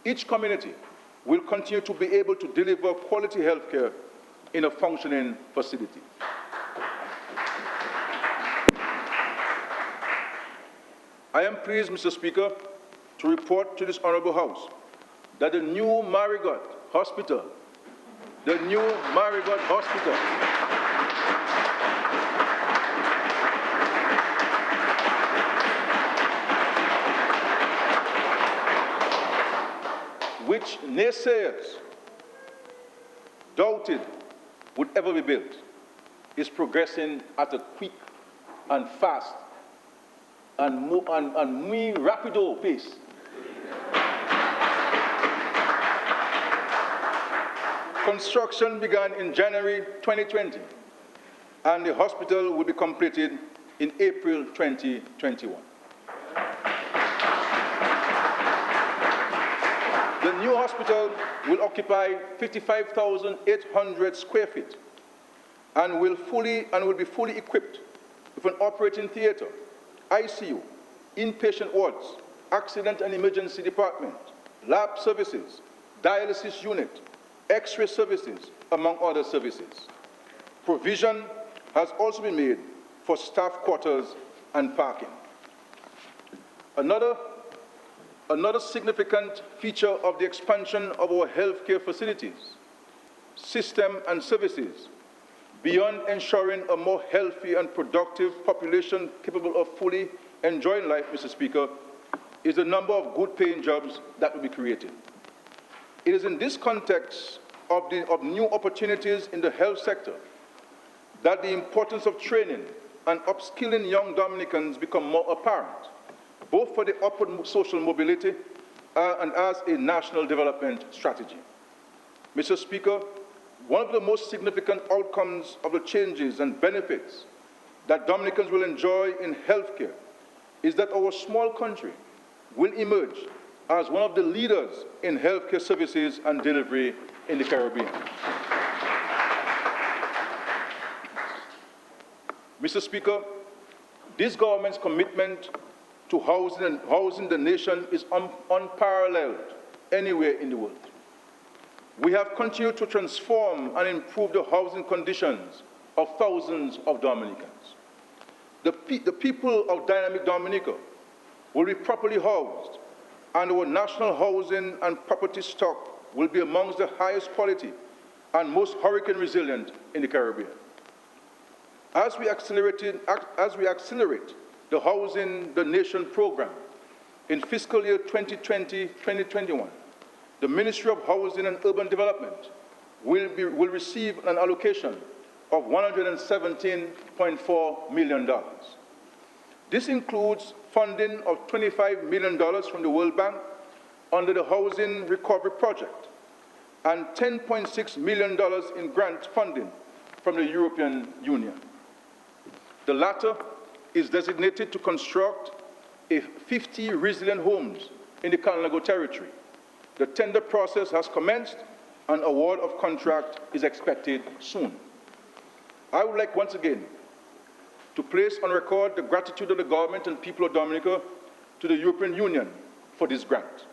each community will continue to be able to deliver quality health care in a functioning facility. I am pleased, Mr. Speaker, to report to this Honourable House that the new Marigot Hospital, which naysayers doubted would ever be built, is progressing at a quick and fast and muy rapido pace. Construction began in January 2020, and the hospital will be completed in April 2021. The new hospital will occupy 55,800 square feet and will be fully equipped with an operating theatre, ICU, inpatient wards, accident and emergency department, lab services, dialysis unit, X-ray services, among other services. Provision has also been made for staff quarters and parking. Another significant feature of the expansion of our healthcare facilities, system and services, beyond ensuring a more healthy and productive population capable of fully enjoying life, Mr. Speaker, is the number of good-paying jobs that will be created. It is in this context of new opportunities in the health sector that the importance of training and upskilling young Dominicans become more apparent, both for the upward social mobility and as a national development strategy. Mr. Speaker, one of the most significant outcomes of the changes and benefits that Dominicans will enjoy in healthcare is that our small country will emerge as one of the leaders in healthcare services and delivery in the Caribbean. Mr. Speaker, this government's commitment to housing the nation is unparalleled anywhere in the world. We have continued to transform and improve the housing conditions of thousands of Dominicans. The people of dynamic Dominica will be properly housed, and our national housing and property stock will be amongst the highest quality and most hurricane resilient in the Caribbean. As we accelerate the Housing the Nation program in fiscal year 2020-2021, the Ministry of Housing and Urban Development will receive an allocation of $117.4 million. This includes funding of $25 million from the World Bank under the Housing Recovery Project and $10.6 million in grant funding from the European Union. The latter is designated to construct 50 resilient homes in the Kalinago territory. The tender process has commenced and award of contract is expected soon. I would like once again to place on record the gratitude of the government and people of Dominica to the European Union for this grant.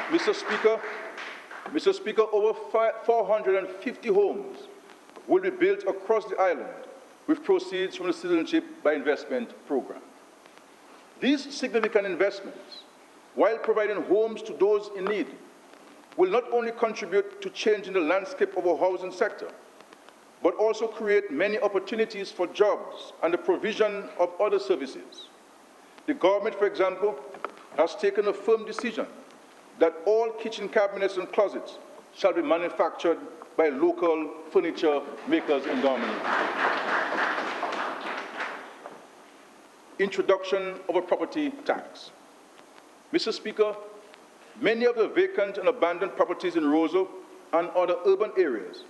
Mr. Speaker, over 450 homes will be built across the island with proceeds from the Citizenship by Investment program. These significant investments, while providing homes to those in need, will not only contribute to changing the landscape of our housing sector, but also create many opportunities for jobs and the provision of other services. The government, for example, has taken a firm decision that all kitchen cabinets and closets shall be manufactured by local furniture makers in Dominica. Introduction of a property tax. Mr. Speaker, many of the vacant and abandoned properties in Roseau and other urban areas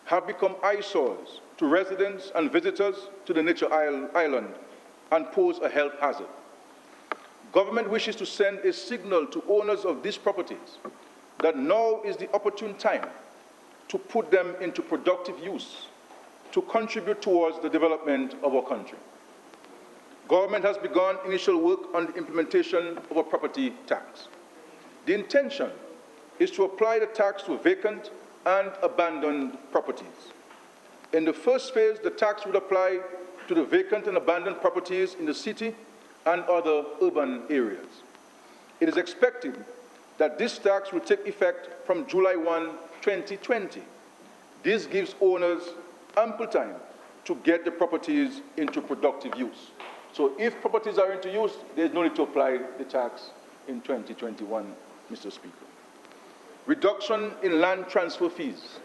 have become eyesores to residents and visitors to the nature island and pose a health hazard. Government wishes to send a signal to owners of these properties that now is the opportune time to put them into productive use to contribute towards the development of our country. Government has begun initial work on the implementation of a property tax. The intention is to apply the tax to vacant and abandoned properties. In the first phase, the tax would apply to the vacant and abandoned properties in the city and other urban areas. It is expected that this tax will take effect from July 1, 2020. This gives owners ample time to get the properties into productive use. So if properties are into use, there's no need to apply the tax in 2021, Mr. Speaker. Reduction in land transfer fees.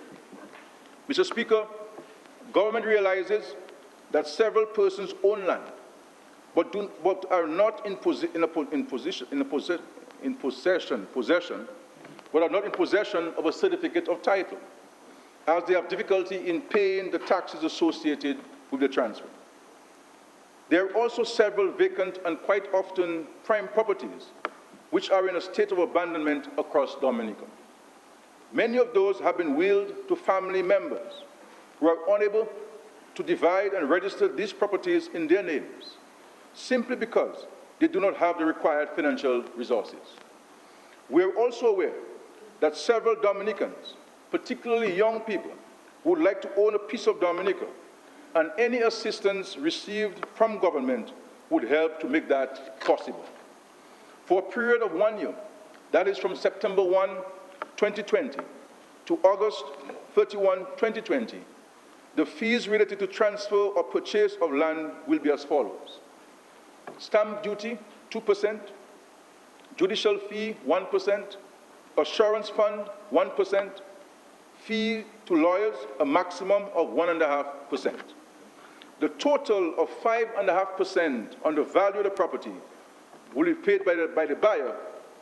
Mr. Speaker, government realizes that several persons own land, but are not in possession of a certificate of title, as they have difficulty in paying the taxes associated with the transfer. There are also several vacant and quite often prime properties which are in a state of abandonment across Dominica. Many of those have been willed to family members who are unable to divide and register these properties in their names simply because they do not have the required financial resources. We are also aware that several Dominicans, particularly young people, would like to own a piece of Dominica, and any assistance received from government would help to make that possible. For a period of 1 year, that is from September 1, 2020 to August 31, 2020, the fees related to transfer or purchase of land will be as follows. Stamp duty, 2%, judicial fee, 1%, assurance fund, 1%, fee to lawyers, a maximum of 1.5%. the total of 5.5% on the value of the property will be paid by the buyer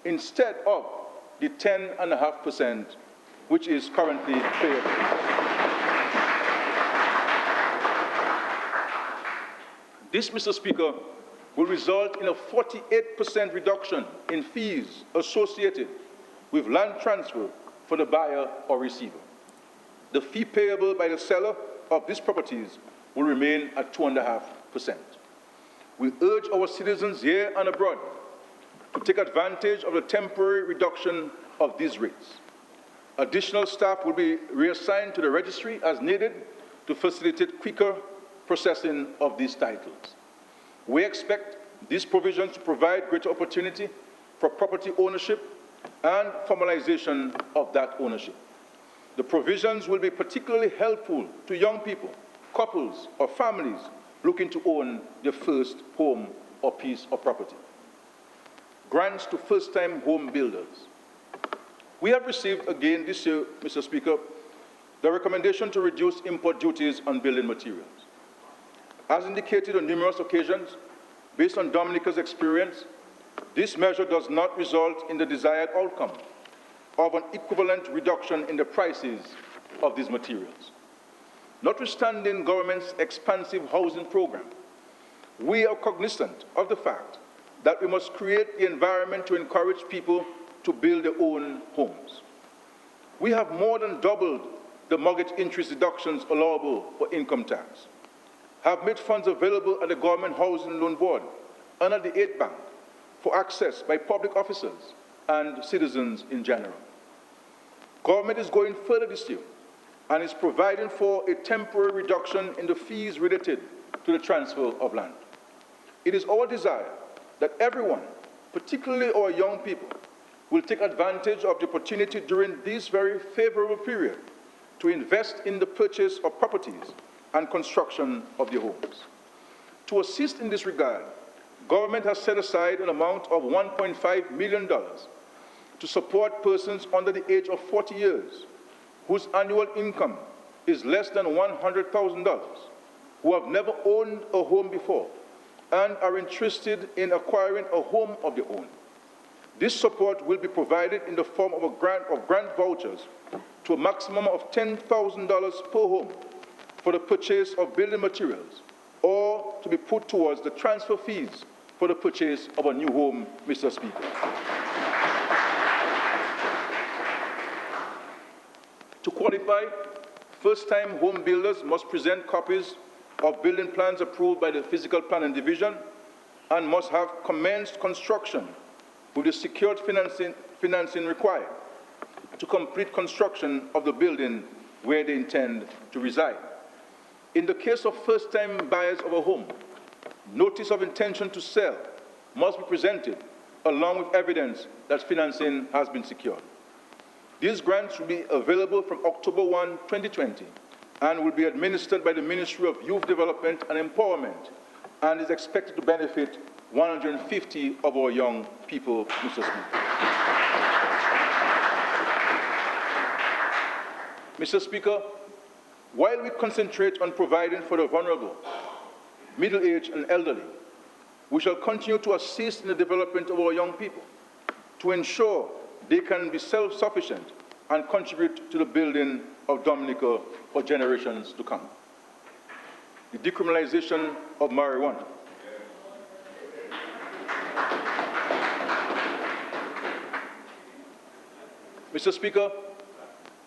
instead of the 10.5% which is currently payable. This, Mr. Speaker, will result in a 48% reduction in fees associated with land transfer for the buyer or receiver. The fee payable by the seller of these properties will remain at 2.5%. We urge our citizens here and abroad to take advantage of the temporary reduction of these rates. Additional staff will be reassigned to the registry as needed to facilitate quicker processing of these titles. We expect these provisions to provide greater opportunity for property ownership and formalization of that ownership. The provisions will be particularly helpful to young people, couples, or families looking to own their first home or piece of property. Grants to first-time home builders. We have received again this year, Mr. Speaker, the recommendation to reduce import duties on building materials. As indicated on numerous occasions, based on Dominica's experience, this measure does not result in the desired outcome of an equivalent reduction in the prices of these materials. Notwithstanding government's expansive housing program, we are cognizant of the fact that we must create the environment to encourage people to build their own homes. We have more than doubled the mortgage interest deductions allowable for income tax, have made funds available at the Government Housing Loan Board and at the Aid Bank for access by public officers and citizens in general. Government is going further this year and is providing for a temporary reduction in the fees related to the transfer of land. It is our desire that everyone, particularly our young people, will take advantage of the opportunity during this very favorable period to invest in the purchase of properties and construction of their homes. To assist in this regard, government has set aside an amount of $1.5 million to support persons under the age of 40 years whose annual income is less than $100,000, who have never owned a home before and are interested in acquiring a home of their own. This support will be provided in the form of grant vouchers to a maximum of $10,000 per home for the purchase of building materials, or to be put towards the transfer fees for the purchase of a new home, Mr. Speaker. To qualify, first-time home builders must present copies of building plans approved by the Physical Planning Division and must have commenced construction with the secured financing required to complete construction of the building where they intend to reside. In the case of first-time buyers of a home, notice of intention to sell must be presented along with evidence that financing has been secured. These grants will be available from October 1, 2020, and will be administered by the Ministry of Youth Development and Empowerment, and is expected to benefit 150 of our young people, Mr. Speaker. Mr. Speaker, while we concentrate on providing for the vulnerable, middle-aged and elderly, we shall continue to assist in the development of our young people to ensure they can be self-sufficient and contribute to the building of Dominica for generations to come. The decriminalization of marijuana. Mr. Speaker,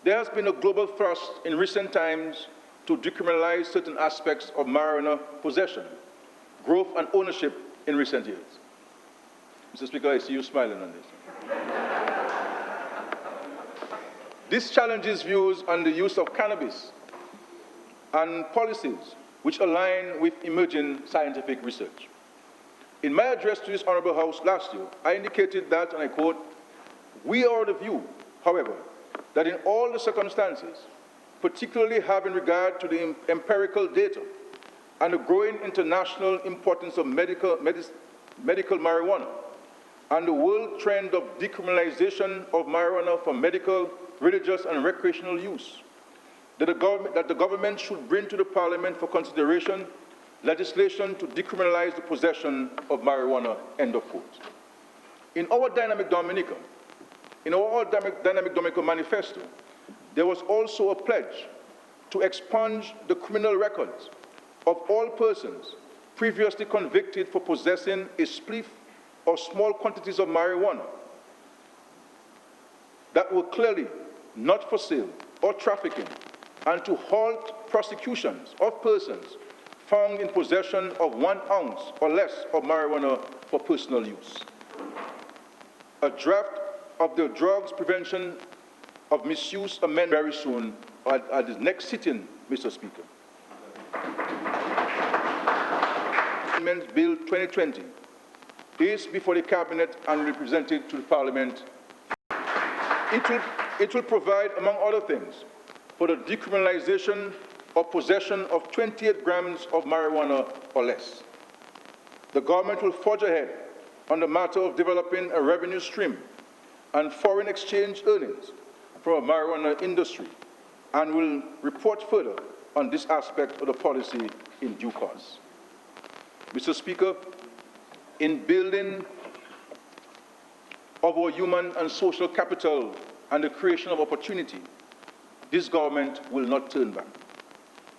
there has been a global thrust in recent times to decriminalize certain aspects of marijuana possession, growth, and ownership in recent years. Mr. Speaker, I see you smiling on this. This challenges views on the use of cannabis and policies which align with emerging scientific research. In my address to this Honorable House last year, I indicated that, and I quote, "We are of the view, however, that in all the circumstances, particularly having regard to the empirical data and the growing international importance of medical marijuana and the world trend of decriminalization of marijuana for medical, religious, and recreational use, that the government should bring to the Parliament for consideration legislation to decriminalize the possession of marijuana, end of quote. In our dynamic Dominica manifesto, there was also a pledge to expunge the criminal records of all persons previously convicted for possessing a spliff or small quantities of marijuana that were clearly not for sale or trafficking, and to halt prosecutions of persons found in possession of 1 ounce or less of marijuana for personal use. A draft of the Drugs Prevention of Misuse Amendment very soon at the next sitting, Mr. Speaker. Amendment Bill 2020 is before the Cabinet and will be presented to the Parliament. It will provide, among other things, for the decriminalization of possession of 28 grams of marijuana or less. The government will forge ahead on the matter of developing a revenue stream and foreign exchange earnings from the marijuana industry, and will report further on this aspect of the policy in due course. Mr. Speaker, in building of our human and social capital and the creation of opportunity, this government will not turn back.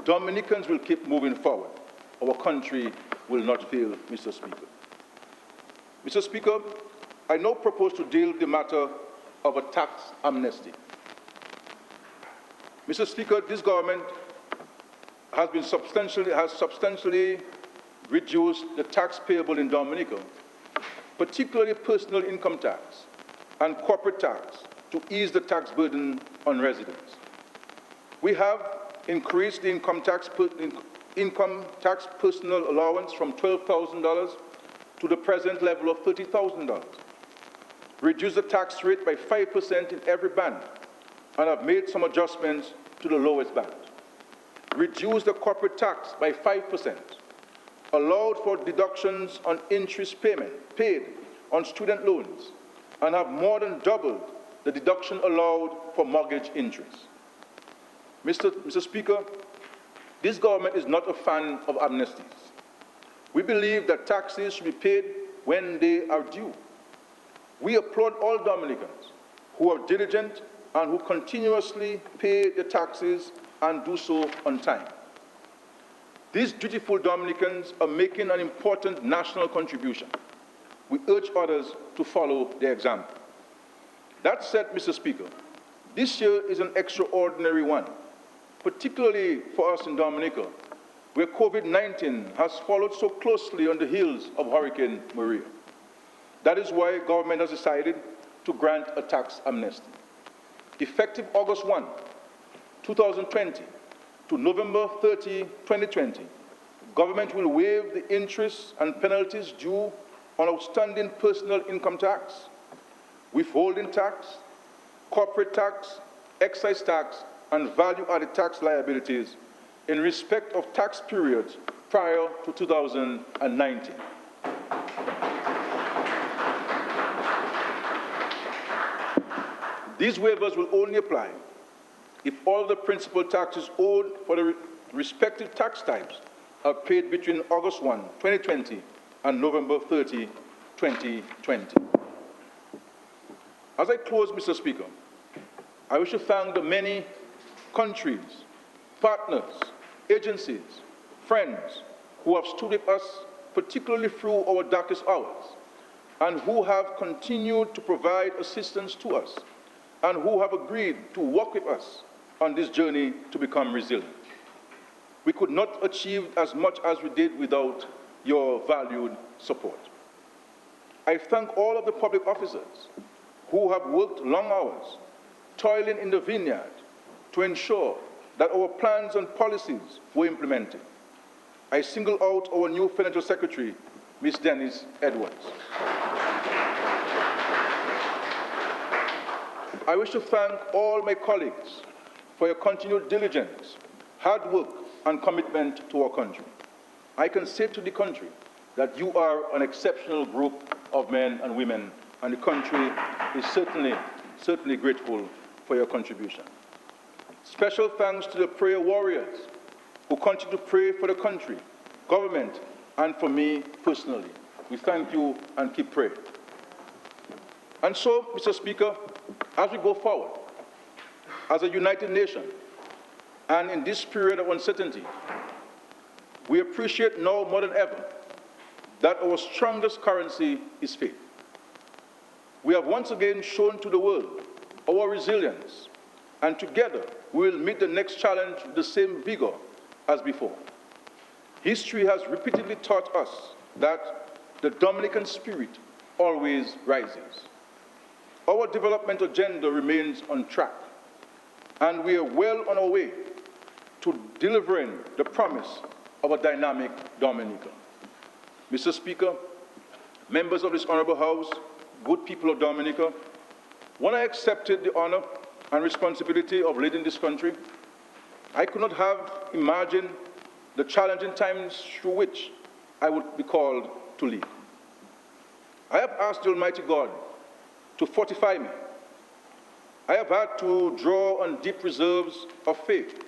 Dominicans will keep moving forward. Our country will not fail, Mr. Speaker. Mr. Speaker, I now propose to deal with the matter of a tax amnesty. Mr. Speaker, this government has substantially reduced the tax payable in Dominica, particularly personal income tax and corporate tax, to ease the tax burden on residents. We have increased the income tax personal allowance from $12,000 to the present level of $30,000, reduced the tax rate by 5% in every band, and have made some adjustments to the lowest band, reduced the corporate tax by 5%, allowed for deductions on interest payment paid on student loans, and have more than doubled the deduction allowed for mortgage interest. Mr. Speaker, this government is not a fan of amnesties. We believe that taxes should be paid when they are due. We applaud all Dominicans who are diligent and who continuously pay their taxes and do so on time. These dutiful Dominicans are making an important national contribution. We urge others to follow their example. That said, Mr. Speaker, this year is an extraordinary one, particularly for us in Dominica, where COVID-19 has followed so closely on the heels of Hurricane Maria. That is why government has decided to grant a tax amnesty. Effective August 1, 2020 to November 30, 2020, government will waive the interest and penalties due on outstanding personal income tax, withholding tax, corporate tax, excise tax, and value-added tax liabilities in respect of tax periods prior to 2019. These waivers will only apply if all the principal taxes owed for the respective tax types are paid between August 1, 2020 and November 30, 2020. As I close, Mr. Speaker, I wish to thank the many countries, partners, agencies, friends who have stood with us, particularly through our darkest hours, and who have continued to provide assistance to us, and who have agreed to work with us on this journey to become resilient. We could not achieve as much as we did without your valued support. I thank all of the public officers who have worked long hours, toiling in the vineyard to ensure that our plans and policies were implemented. I single out our new Financial Secretary, Ms. Dennis Edwards. I wish to thank all my colleagues for your continued diligence, hard work, and commitment to our country. I can say to the country that you are an exceptional group of men and women, and the country is certainly grateful for your contribution. Special thanks to the prayer warriors who continue to pray for the country government, and for me personally. We thank you and keep praying. And so, Mr. Speaker, as we go forward, as a united nation, and in this period of uncertainty, we appreciate now more than ever that our strongest currency is faith. We have once again shown to the world our resilience, and together we will meet the next challenge with the same vigor as before. History has repeatedly taught us that the Dominican spirit always rises. Our development agenda remains on track, and we are well on our way to delivering the promise of a dynamic Dominica. Mr. Speaker, members of this Honorable House, good people of Dominica, when I accepted the honor and responsibility of leading this country, I could not have imagined the challenging times through which I would be called to lead. I have asked the Almighty God to fortify me. I have had to draw on deep reserves of faith.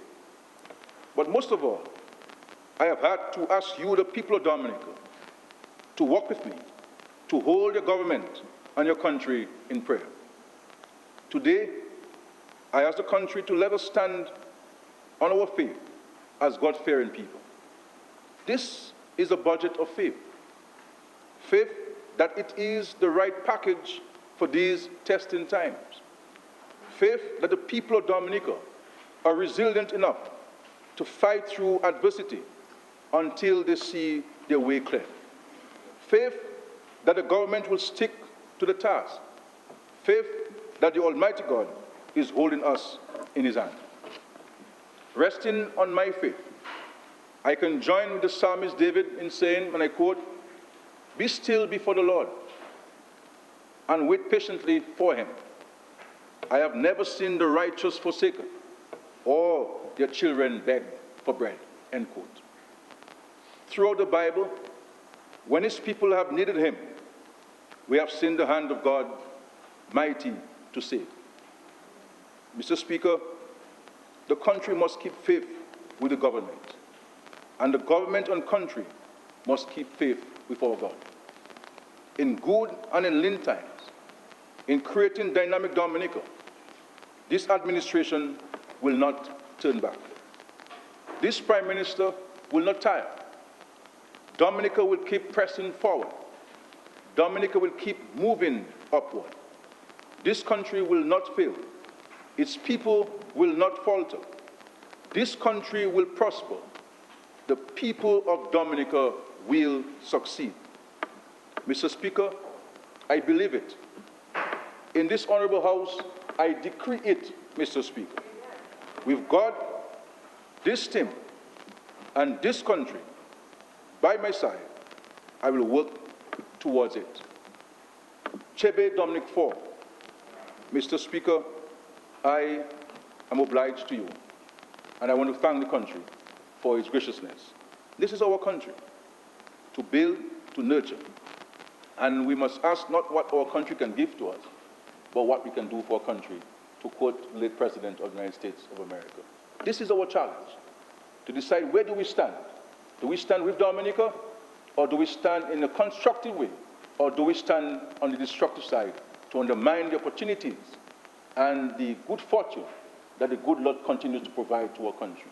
But most of all, I have had to ask you, the people of Dominica, to walk with me, to hold your government and your country in prayer. Today, I ask the country to let us stand on our faith as God-fearing people. This is a budget of faith. Faith that it is the right package for these testing times. Faith that the people of Dominica are resilient enough to fight through adversity until they see their way clear. Faith that the government will stick to the task. Faith that the Almighty God is holding us in His hand. Resting on my faith, I can join with the psalmist David in saying, and I quote, "Be still before the Lord and wait patiently for Him. I have never seen the righteous forsaken or their children beg for bread," end quote. Throughout the Bible, when His people have needed Him, we have seen the hand of God mighty to save. Mr. Speaker, the country must keep faith with the government, and the government and country must keep faith with our God. In good and in lean times, in creating dynamic Dominica, this administration will not turn back. This Prime Minister will not tire. Dominica will keep pressing forward. Dominica will keep moving upward. This country will not fail. Its people will not falter. This country will prosper. The people of Dominica will succeed. Mr. Speaker, I believe it. In this Honorable House, I decree it, Mr. Speaker. With God, this team, and this country by my side, I will work towards it. Chebe Dominic 4. Mr. Speaker, I am obliged to you, and I want to thank the country for its graciousness. This is our country, to build, to nurture, and we must ask not what our country can give to us, but what we can do for our country, to quote the late President of the United States of America. This is our challenge, to decide where do we stand. Do we stand with Dominica, or do we stand in a constructive way, or do we stand on the destructive side to undermine the opportunities and the good fortune that the good Lord continues to provide to our country?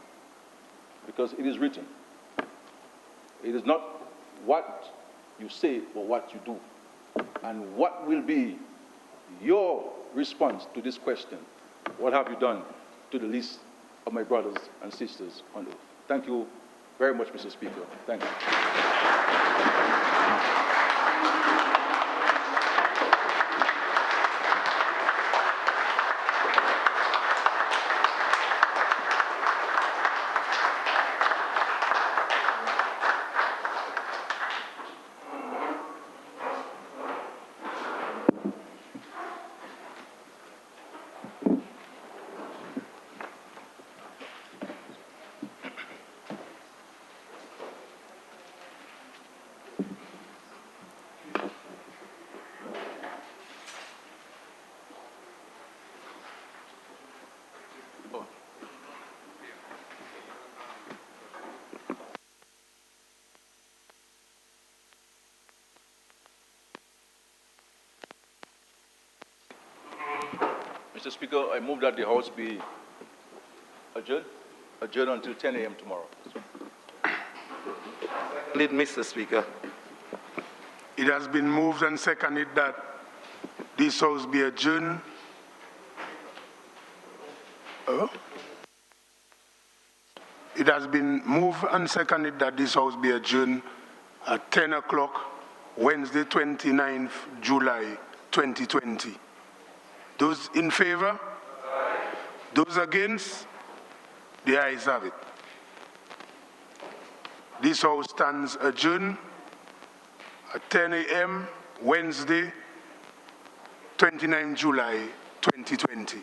Because it is written, it is not what you say, but what you do. And what will be your response to this question? What have you done to the least of my brothers and sisters on earth? Thank you very much, Mr. Speaker. Thank you. Mr. Speaker, I move that the House be adjourned until 10 a.m. tomorrow. Mr. Speaker. It has been moved and seconded that this House be adjourned. It has been moved and seconded that this House be adjourned at 10 o'clock, Wednesday, 29th July, 2020. Those in favor? Aye. Those against? The ayes have it. This House stands adjourned at 10 a.m. Wednesday, 29 July 2020.